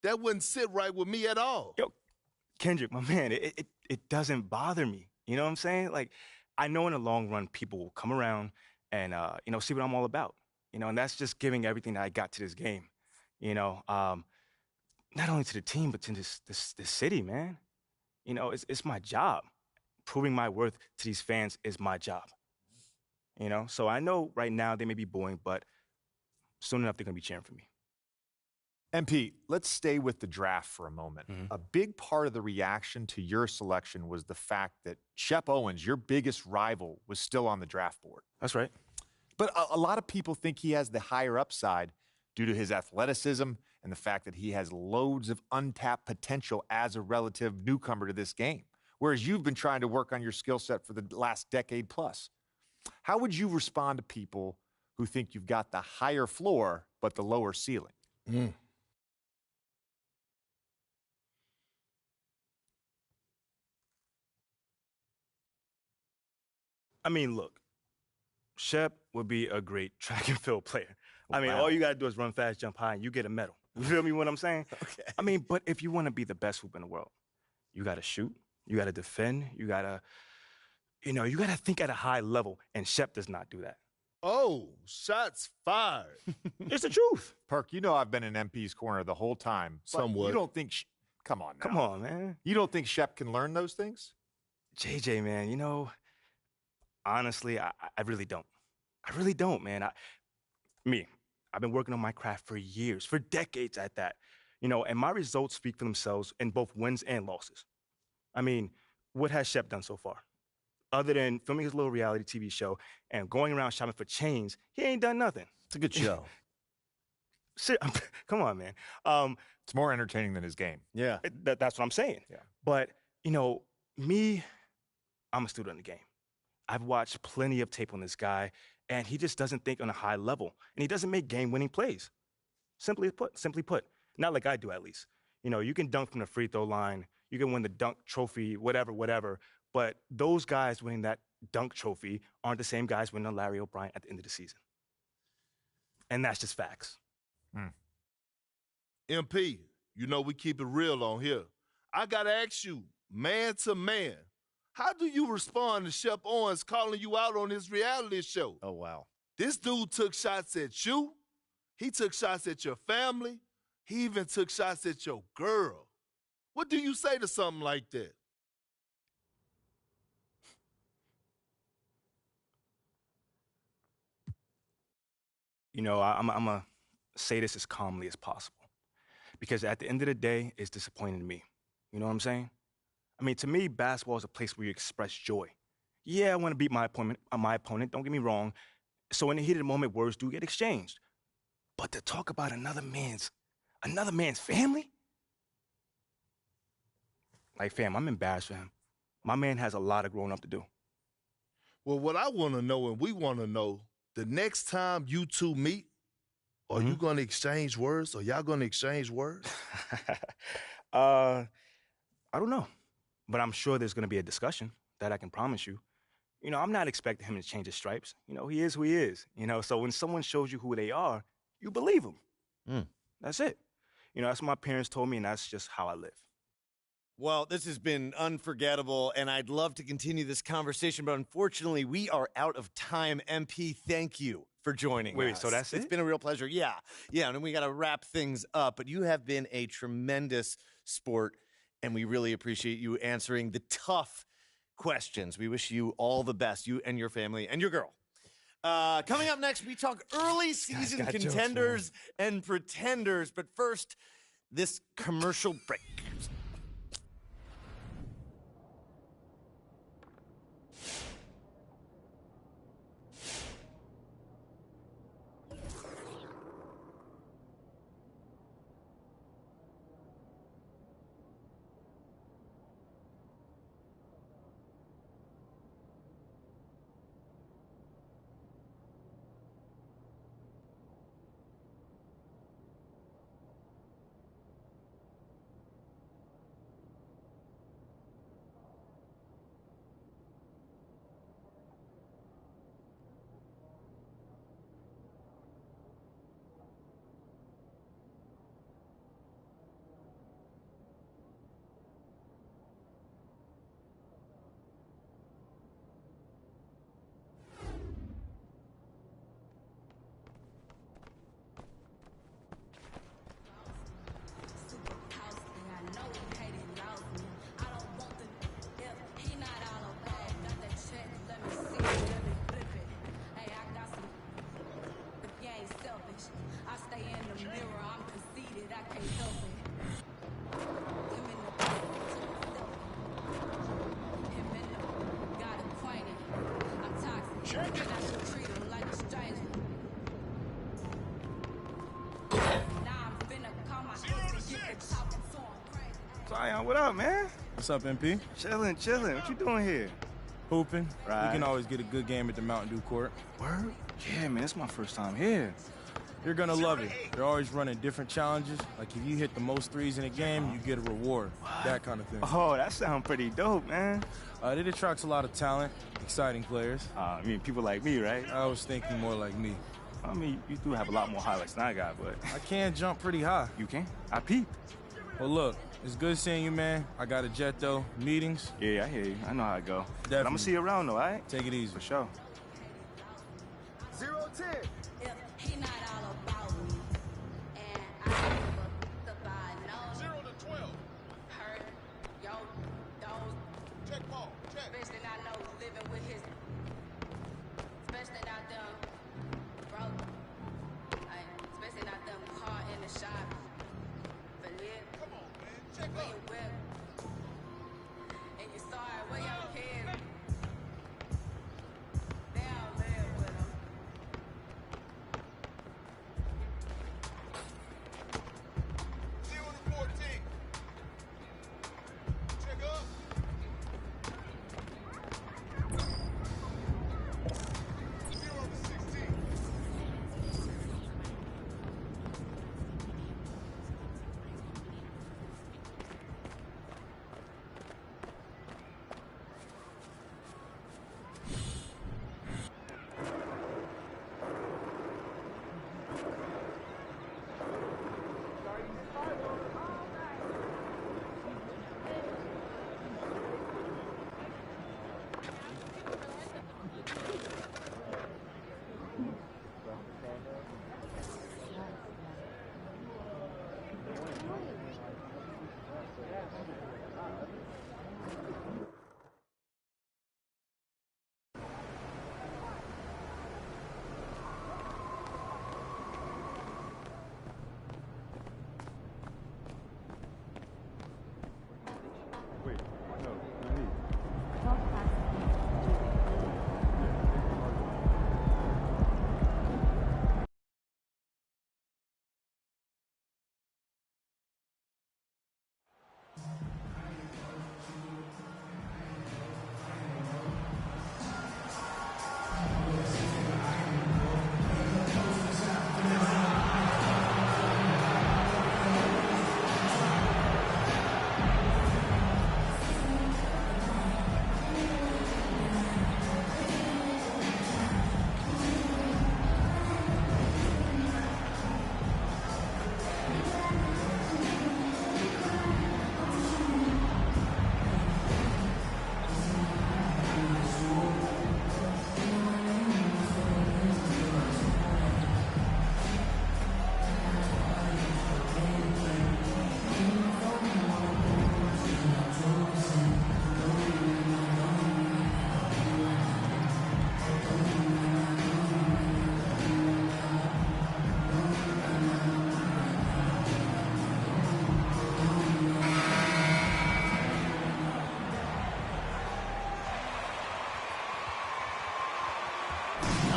that wouldn't sit right with me at all. Yo, Kendrick, my man, it doesn't bother me. You know what I'm saying? Like, I know in the long run, people will come around and, see what I'm all about. You know, and that's just giving everything that I got to this game. You know, not only to the team, but to this city, man. You know, it's my job. Proving my worth to these fans is my job. You know, so I know right now they may be booing, but soon enough they're going to be cheering for me. MP, let's stay with the draft for a moment. Mm-hmm. A big part of the reaction to your selection was the fact that Shep Owens, your biggest rival, was still on the draft board. That's right. But a lot of people think he has the higher upside due to his athleticism and the fact that he has loads of untapped potential as a relative newcomer to this game, whereas you've been trying to work on your skill set for the last decade plus. How would you respond to people who think you've got the higher floor but the lower ceiling? I mean, look, Shep would be a great track and field player. I mean, Wow. all you got to do is run fast, jump high, and you get a medal. You feel me what I'm saying? Okay. I mean, but if you want to be the best hoop in the world, you got to shoot, you got to defend, you got to think at a high level, and Shep does not do that. Oh, shots fired. It's the truth. Perk, you know I've been in MP's corner the whole time. But Somewhat. You don't think... Come on now. Come on, man. You don't think Shep can learn those things? JJ, man, you know, honestly, I really don't. I really don't, man. I've been working on my craft for years, for decades at that. And my results speak for themselves in both wins and losses. I mean, what has Shep done so far? Other than filming his little reality TV show and going around shopping for chains, he ain't done nothing. It's a good show. Shit, come on, man. It's more entertaining than his game. Yeah. That's what I'm saying. Yeah. But, me, I'm a student of the game. I've watched plenty of tape on this guy, and he just doesn't think on a high level. And he doesn't make game-winning plays. Simply put. Not like I do, at least. You can dunk from the free throw line. You can win the dunk trophy, whatever. But those guys winning that dunk trophy aren't the same guys winning a Larry O'Brien at the end of the season. And that's just facts. MP, we keep it real on here. I got to ask you, man to man, how do you respond to Shep Owens calling you out on his reality show? Oh, wow. This dude took shots at you. He took shots at your family. He even took shots at your girl. What do you say to something like that? I'm going to say this as calmly as possible. Because at the end of the day, it's disappointing to me. You know what I'm saying? I mean, to me, basketball is a place where you express joy. Yeah, I want to beat my opponent, don't get me wrong. So in the heat of the moment, words do get exchanged. But to talk about another man's family? Like, fam, I'm embarrassed for him. My man has a lot of growing up to do. Well, what I want to know, and we want to know, the next time you two meet, are you going to exchange words? Are y'all going to exchange words? I don't know. But I'm sure there's going to be a discussion. That I can promise you. I'm not expecting him to change his stripes. He is who he is. So when someone shows you who they are, you believe them. That's it. That's what my parents told me, and that's just how I live. Well, this has been unforgettable, and I'd love to continue this conversation, but unfortunately, we are out of time. MP, thank you for joining us. Wait, so that's it? It's been a real pleasure. Yeah, and we got to wrap things up, but you have been a tremendous sport, and we really appreciate you answering the tough questions. We wish you all the best, you and your family and your girl. Coming up next, we talk early season contenders and pretenders, but first, this commercial break. Zion, what up, man? What's up, MP? Chilling. What you doing here? Hooping. Right. We can always get a good game at the Mountain Dew court. Word? Yeah, man, it's my first time here. You're gonna love it. They're always running different challenges. Like if you hit the most threes in a game, you get a reward. What? That kind of thing. Oh, that sounds pretty dope, man. It attracts a lot of talent, exciting players. I mean, people like me, right? I was thinking more like me. I mean, you do have a lot more highlights than I got, but... I can jump pretty high. You can? I peeped. Well, look, it's good seeing you, man. I got a jet, though. Meetings. Yeah, I hear you. I know how it go. Definitely. But I'm gonna see you around, though, all right? Take it easy. For sure. 0-10. He not all about me. And I fucked up, I know. 0 to 12. Hurt, yo, those. Check ball. Check. Especially not know living with his. Especially not them broke. Especially not them caught in the shop. For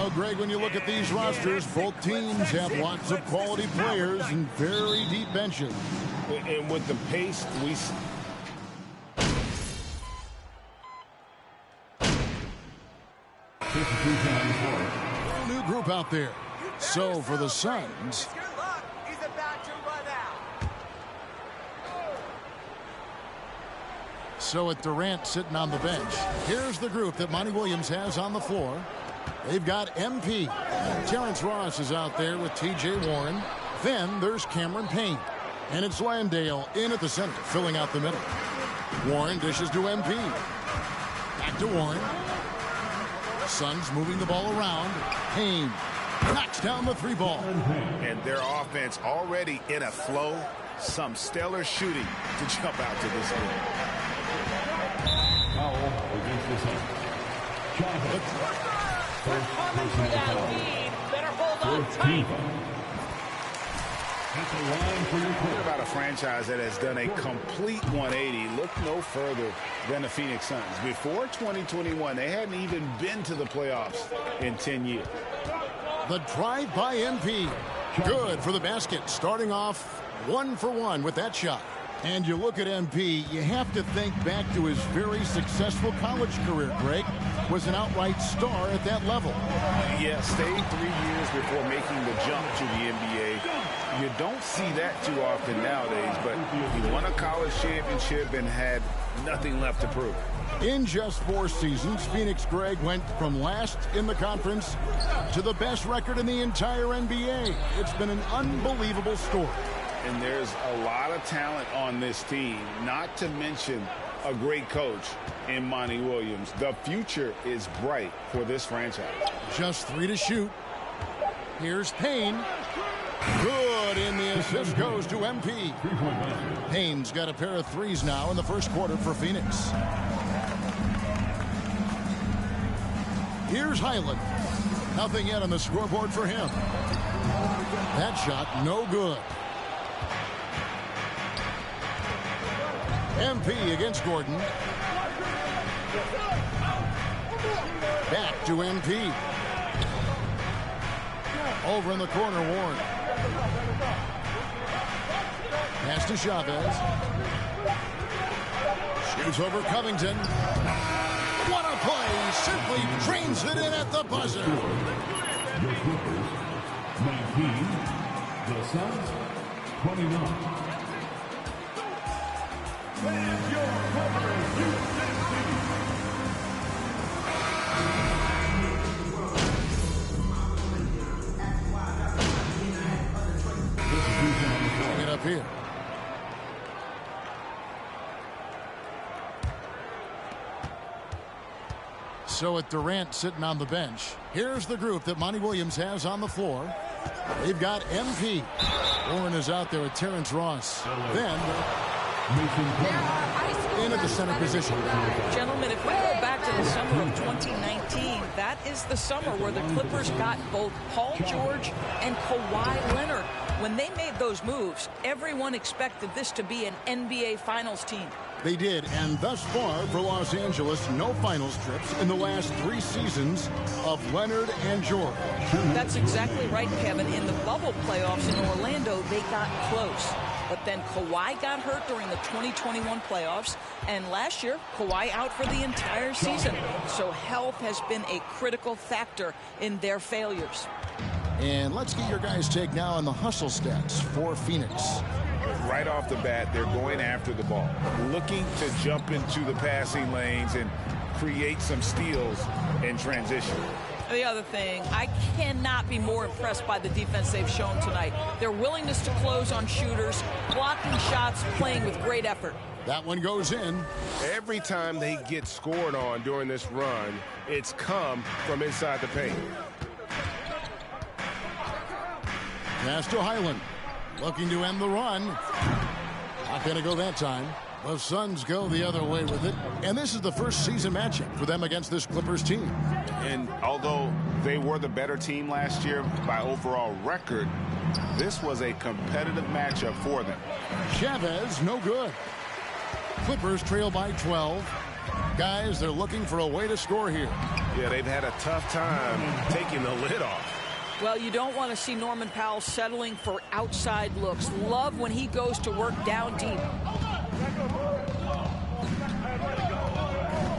Now, Greg, when you look at these rosters, both teams have lots of quality players and very deep benches. And with the pace, New group out there. So for the Suns, so with Durant sitting on the bench, here's the group that Monty Williams has on the floor. They've got MP. Terrence Ross is out there with T.J. Warren. Then there's Cameron Payne. And it's Landale in at the center, filling out the middle. Warren dishes to MP. Back to Warren. Suns moving the ball around. Payne knocks down the three ball. and their offense already in a flow. Some stellar shooting to jump out to this game. Foul against the Suns. Jonathan. First personal foul. Better hold on First tight. team foul. At the line for your Talk quarter. about a franchise that has done a complete 180. Look no further than the Phoenix Suns. Before 2021, they hadn't even been to the playoffs in 10 years. The drive by MP. Good for the basket. Starting off 1 for 1 with that shot. And you look at MP, you have to think back to his very successful college career, Greg. Was an outright star at that level. Yeah, stayed 3 years before making the jump to the NBA. You don't see that too often nowadays, but he won a college championship and had nothing left to prove. In just 4 seasons, Phoenix, Greg, went from last in the conference to the best record in the entire NBA. It's been an unbelievable story. And there's a lot of talent on this team, not to mention a great coach in Monty Williams. The future is bright for this franchise. Just 3 to shoot. Here's Payne. Good, and the assist goes to MP. Payne's got a pair of threes now in the first quarter for Phoenix. Here's Highland. Nothing yet on the scoreboard for him. That shot no good. MP against Gordon. Back to MP. Over in the corner, Warren. Pass to Chavez. Shoots over Covington. What a play! Simply drains it in at the buzzer. The Clippers, 19. The Suns, 29. And your Clippers, Houston City. here. So with Durant sitting on the bench, here's the group that Monty Williams has on the floor. They've got MP. Warren is out there with Terrence Ross. Then in at the center position. Gentlemen, if we go back to the summer of 2019, that is the summer where the Clippers got both Paul George and Kawhi Leonard. When they made those moves, everyone expected this to be an NBA Finals team. They did, and thus far for Los Angeles, no finals trips in the last 3 seasons of Leonard and George. That's exactly right, Kevin. In the bubble playoffs in Orlando, they got close. But then Kawhi got hurt during the 2021 playoffs, and last year, Kawhi out for the entire season. So health has been a critical factor in their failures. And let's get your guys' take now on the hustle stats for Phoenix. Right off the bat, they're going after the ball, looking to jump into the passing lanes and create some steals in transition. The other thing, I cannot be more impressed by the defense they've shown tonight. Their willingness to close on shooters, blocking shots, playing with great effort. That one goes in. Every time they get scored on during this run, it's come from inside the paint. Pass to Highland. Looking to end the run. Not going to go that time. The Suns go the other way with it. And this is the first season matchup for them against this Clippers team. And although they were the better team last year by overall record, this was a competitive matchup for them. Chavez, no good. Clippers trail by 12. Guys, they're looking for a way to score here. Yeah, they've had a tough time taking the lid off. Well, you don't want to see Norman Powell settling for outside looks. Love when he goes to work down deep.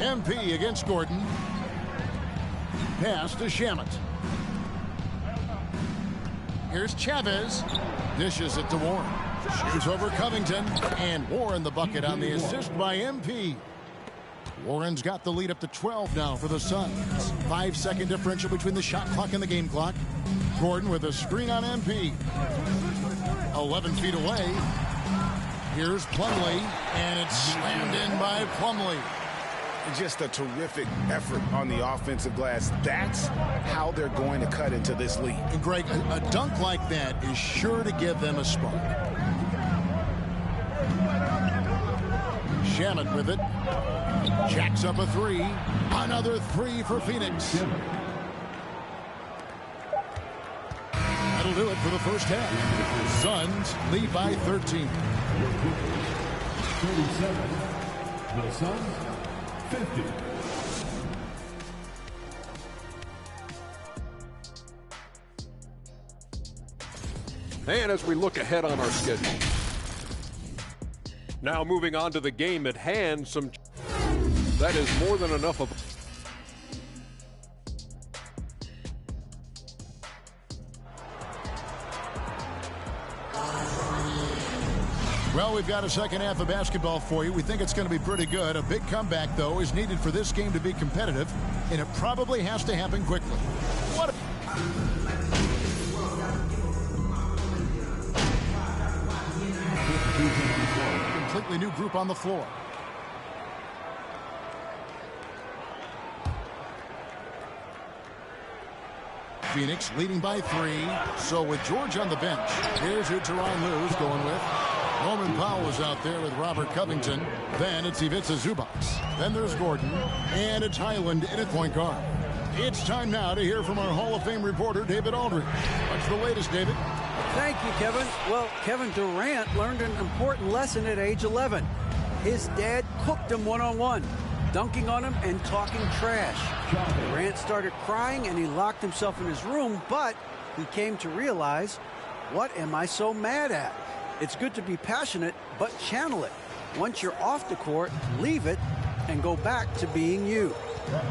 MP against Gordon. Pass to Shamet. Here's Chavez. Dishes it to Warren. Shoots over Covington. And Warren the bucket on the assist by MP. Warren's got the lead up to 12 now for the Suns. 5-second differential between the shot clock and the game clock. Gordon with a screen on MP. 11 feet away. Here's Plumlee, and it's slammed in by Plumlee. Just a terrific effort on the offensive glass. That's how they're going to cut into this lead. And Greg, a dunk like that is sure to give them a spark. Shamet with it. Jacks up a 3. Another 3 for Phoenix. That'll do it for the first half. Suns lead by 13. 37. The Suns, 50. And as we look ahead on our schedule. Now moving on to the game at hand, that is more than enough of. Well, we've got a second half of basketball for you. We think it's going to be pretty good. A big comeback, though, is needed for this game to be competitive, and it probably has to happen quickly. What a... Completely new group on the floor. Phoenix leading by 3. So with George on the bench, here's who Tyronn Lue's going with. Norman Powell is out there with Robert Covington. Then it's Ivica Zubac. Then there's Gordon. And it's Highland in at point guard. It's time now to hear from our Hall of Fame reporter, David Aldridge. What's the latest, David? Thank you, Kevin. Well, Kevin Durant learned an important lesson at age 11. His dad cooked him one-on-one, dunking on him and talking trash. Durant started crying and he locked himself in his room, but he came to realize, what am I so mad at? It's good to be passionate, but channel it. Once you're off the court, leave it and go back to being you.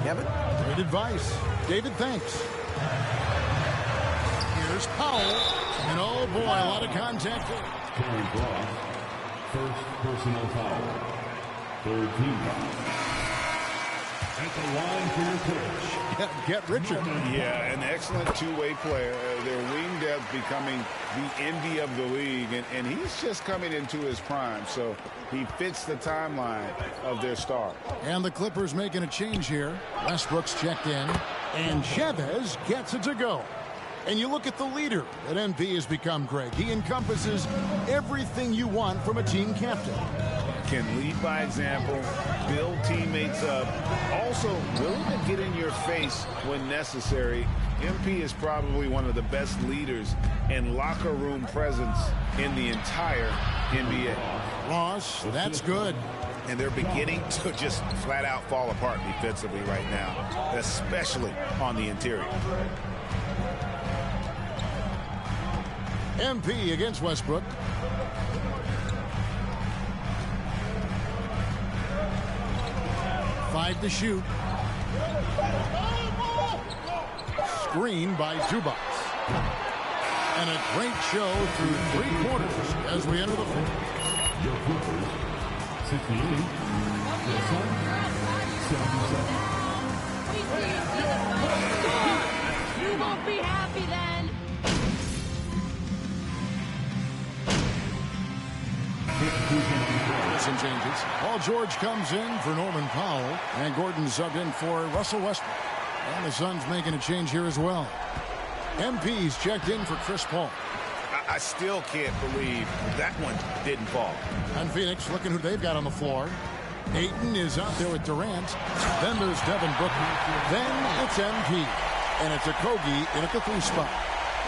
Kevin? Great advice. David, thanks. Here's Powell. And oh boy, a lot of contact. Terry Cross, first personal foul. Third team foul. At the line for your coach. Get Richard. Yeah, an excellent two-way player. Their wing up becoming the envy of the league, and he's just coming into his prime, so he fits the timeline of their star. And the Clippers making a change here. Westbrook's checked in, and Chavez gets it to go. And you look at the leader that MP has become, Greg. He encompasses everything you want from a team captain. Can lead by example, build teammates up, also willing to get in your face when necessary. MP is probably one of the best leaders and locker room presence in the entire NBA. Ross, that's good. And they're beginning to just flat out fall apart defensively right now, especially on the interior. MP against Westbrook. Five to shoot. Screen by Zubac. And a great show through 3 quarters as we enter the fourth. Your Clippers, 68. The Suns, 77. You won't be happy then. Some changes. Paul George comes in for Norman Powell, and Gordon subbed in for Russell Westbrook. And the Suns making a change here as well. MP's checked in for Chris Paul. I still can't believe that one didn't fall. And Phoenix looking who they've got on the floor. Ayton is out there with Durant. Then there's Devin Booker. Then it's MP. And it's Okogie in at the 3 spot.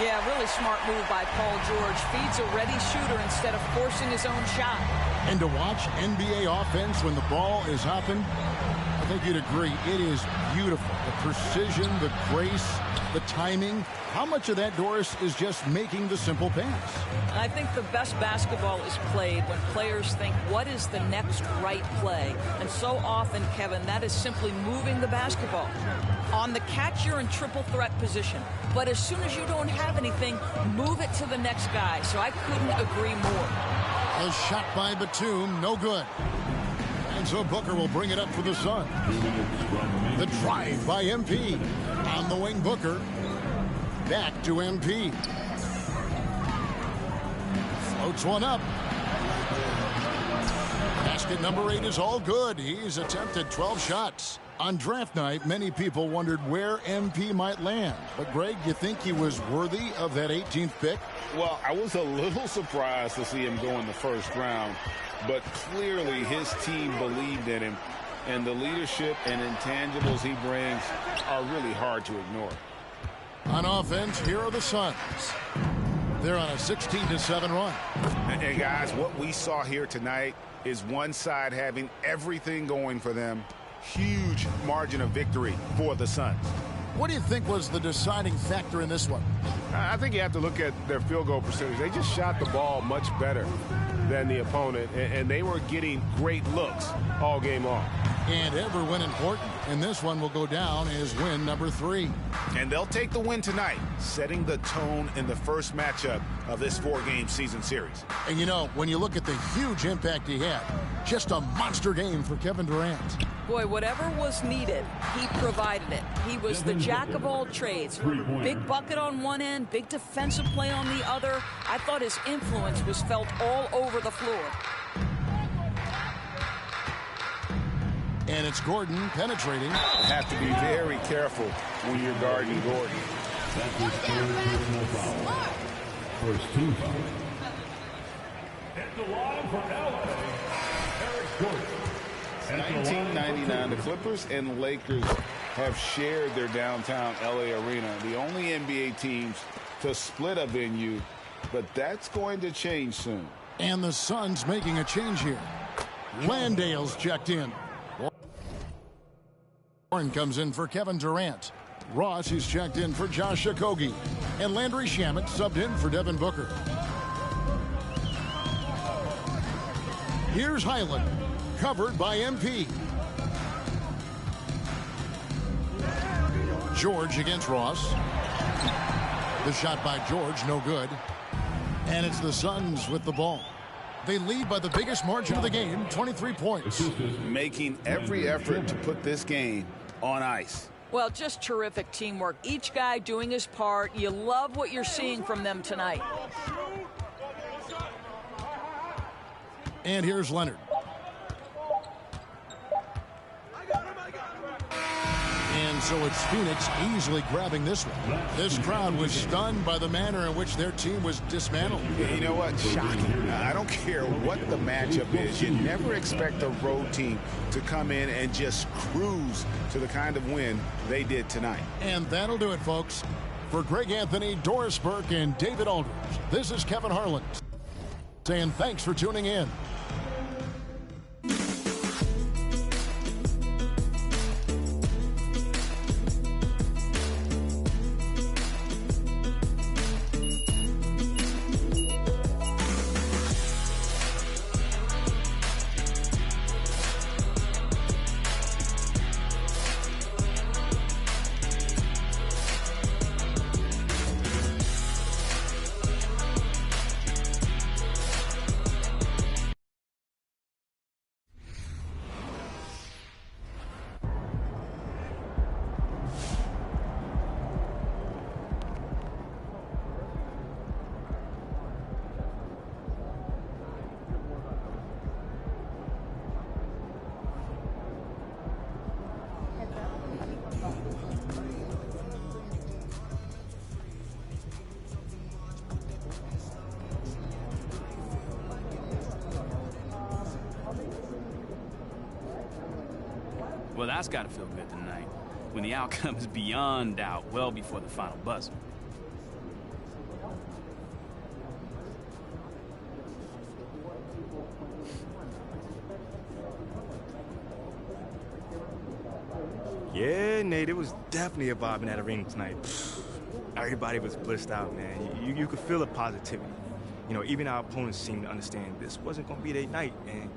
Yeah, really smart move by Paul George. Feeds a ready shooter instead of forcing his own shot. And to watch NBA offense when the ball is hopping, I think you'd agree, it is beautiful. The precision, the grace, the timing. How much of that, Doris, is just making the simple pass? I think the best basketball is played when players think, what is the next right play? And so often, Kevin, that is simply moving the basketball. On the catch, you're in triple threat position. But as soon as you don't have anything, move it to the next guy. So I couldn't agree more. A shot by Batum, no good. And so Booker will bring it up for the Suns. The drive by MP. On the wing, Booker. Back to MP. Floats one up. Basket number 8 is all good. He's attempted 12 shots. On draft night, many people wondered where MP might land. But, Greg, you think he was worthy of that 18th pick? Well, I was a little surprised to see him go in the first round, but clearly his team believed in him, and the leadership and intangibles he brings are really hard to ignore. On offense, here are the Suns. They're on a 16-7 run. And guys, what we saw here tonight is one side having everything going for them. Huge margin of victory for the Suns. What do you think was the deciding factor in this one? I think you have to look at their field goal percentage. They just shot the ball much better than the opponent, and they were getting great looks all game long. And every win important. And this one will go down as win number 3. And they'll take the win tonight, setting the tone in the first matchup of this 4-game season series. And you know, when you look at the huge impact he had, just a monster game for Kevin Durant. Boy, whatever was needed, he provided it. He was the jack of all trades. Big bucket on one end, big defensive play on the other. I thought his influence was felt all over the floor. And it's Gordon penetrating. Have to be very careful when you're guarding Gordon. That's his third personal foul. First 2 fouls. At the line for LA, Eric Gordon. 1999, the Clippers and Lakers have shared their downtown LA arena, the only NBA teams to split a venue, but that's going to change soon. And the Suns making a change here. Landale's checked in. Warren comes in for Kevin Durant. Ross is checked in for Josh Okogie. And Landry Shamet subbed in for Devin Booker. Here's Highland, covered by MP. George against Ross. The shot by George, no good. And it's the Suns with the ball. They lead by the biggest margin of the game, 23 points. Making every effort to put this game on ice. Well, just terrific teamwork. Each guy doing his part. You love what you're seeing from them tonight. And here's Leonard. And so it's Phoenix easily grabbing this one. This crowd was stunned by the manner in which their team was dismantled. You know what? Shocking. I don't care what the matchup is. You never expect a road team to come in and just cruise to the kind of win they did tonight. And that'll do it, folks. For Greg Anthony, Doris Burke, and David Aldridge, this is Kevin Harlan saying thanks for tuning in. Well, that's got to feel good tonight, when the outcome is beyond doubt well before the final buzzer. Yeah, Nate, it was definitely a vibe in that arena tonight. Everybody was blissed out, man. You could feel the positivity. You know, even our opponents seemed to understand this wasn't going to be their night, and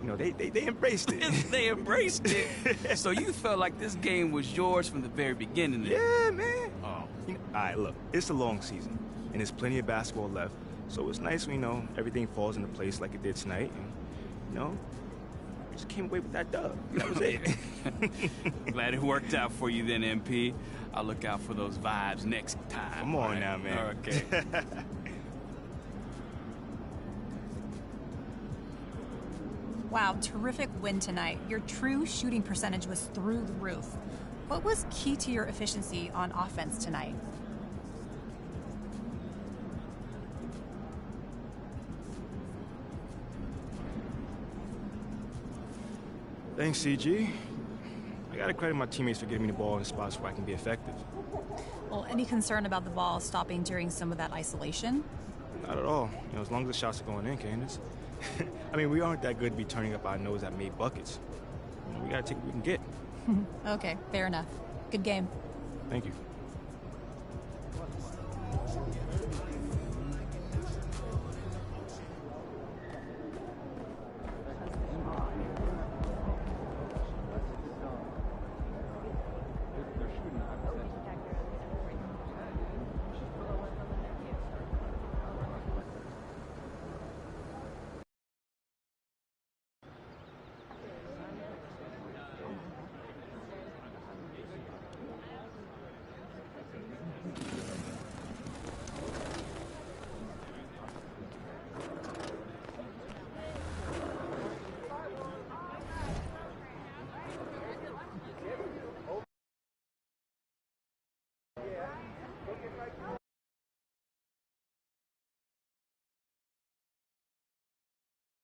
you know, they embraced it. They embraced it. So you felt like this game was yours from the very beginning. Yeah, man. Oh, you know, all right, look, it's a long season, and there's plenty of basketball left. So it's nice when, you know, everything falls into place like it did tonight. And, you know, just came away with that dub. That was it. Glad it worked out for you then, MP. I'll look out for those vibes next time. Come on now, man. Okay. Wow, terrific win tonight. Your true shooting percentage was through the roof. What was key to your efficiency on offense tonight? Thanks, CG. I gotta credit my teammates for getting me the ball in spots where I can be effective. Well, any concern about the ball stopping during some of that isolation? Not at all. You know, as long as the shots are going in, Candace. I mean, we aren't that good to be turning up our nose at made buckets. You know, we gotta take what we can get. Okay, fair enough. Good game. Thank you.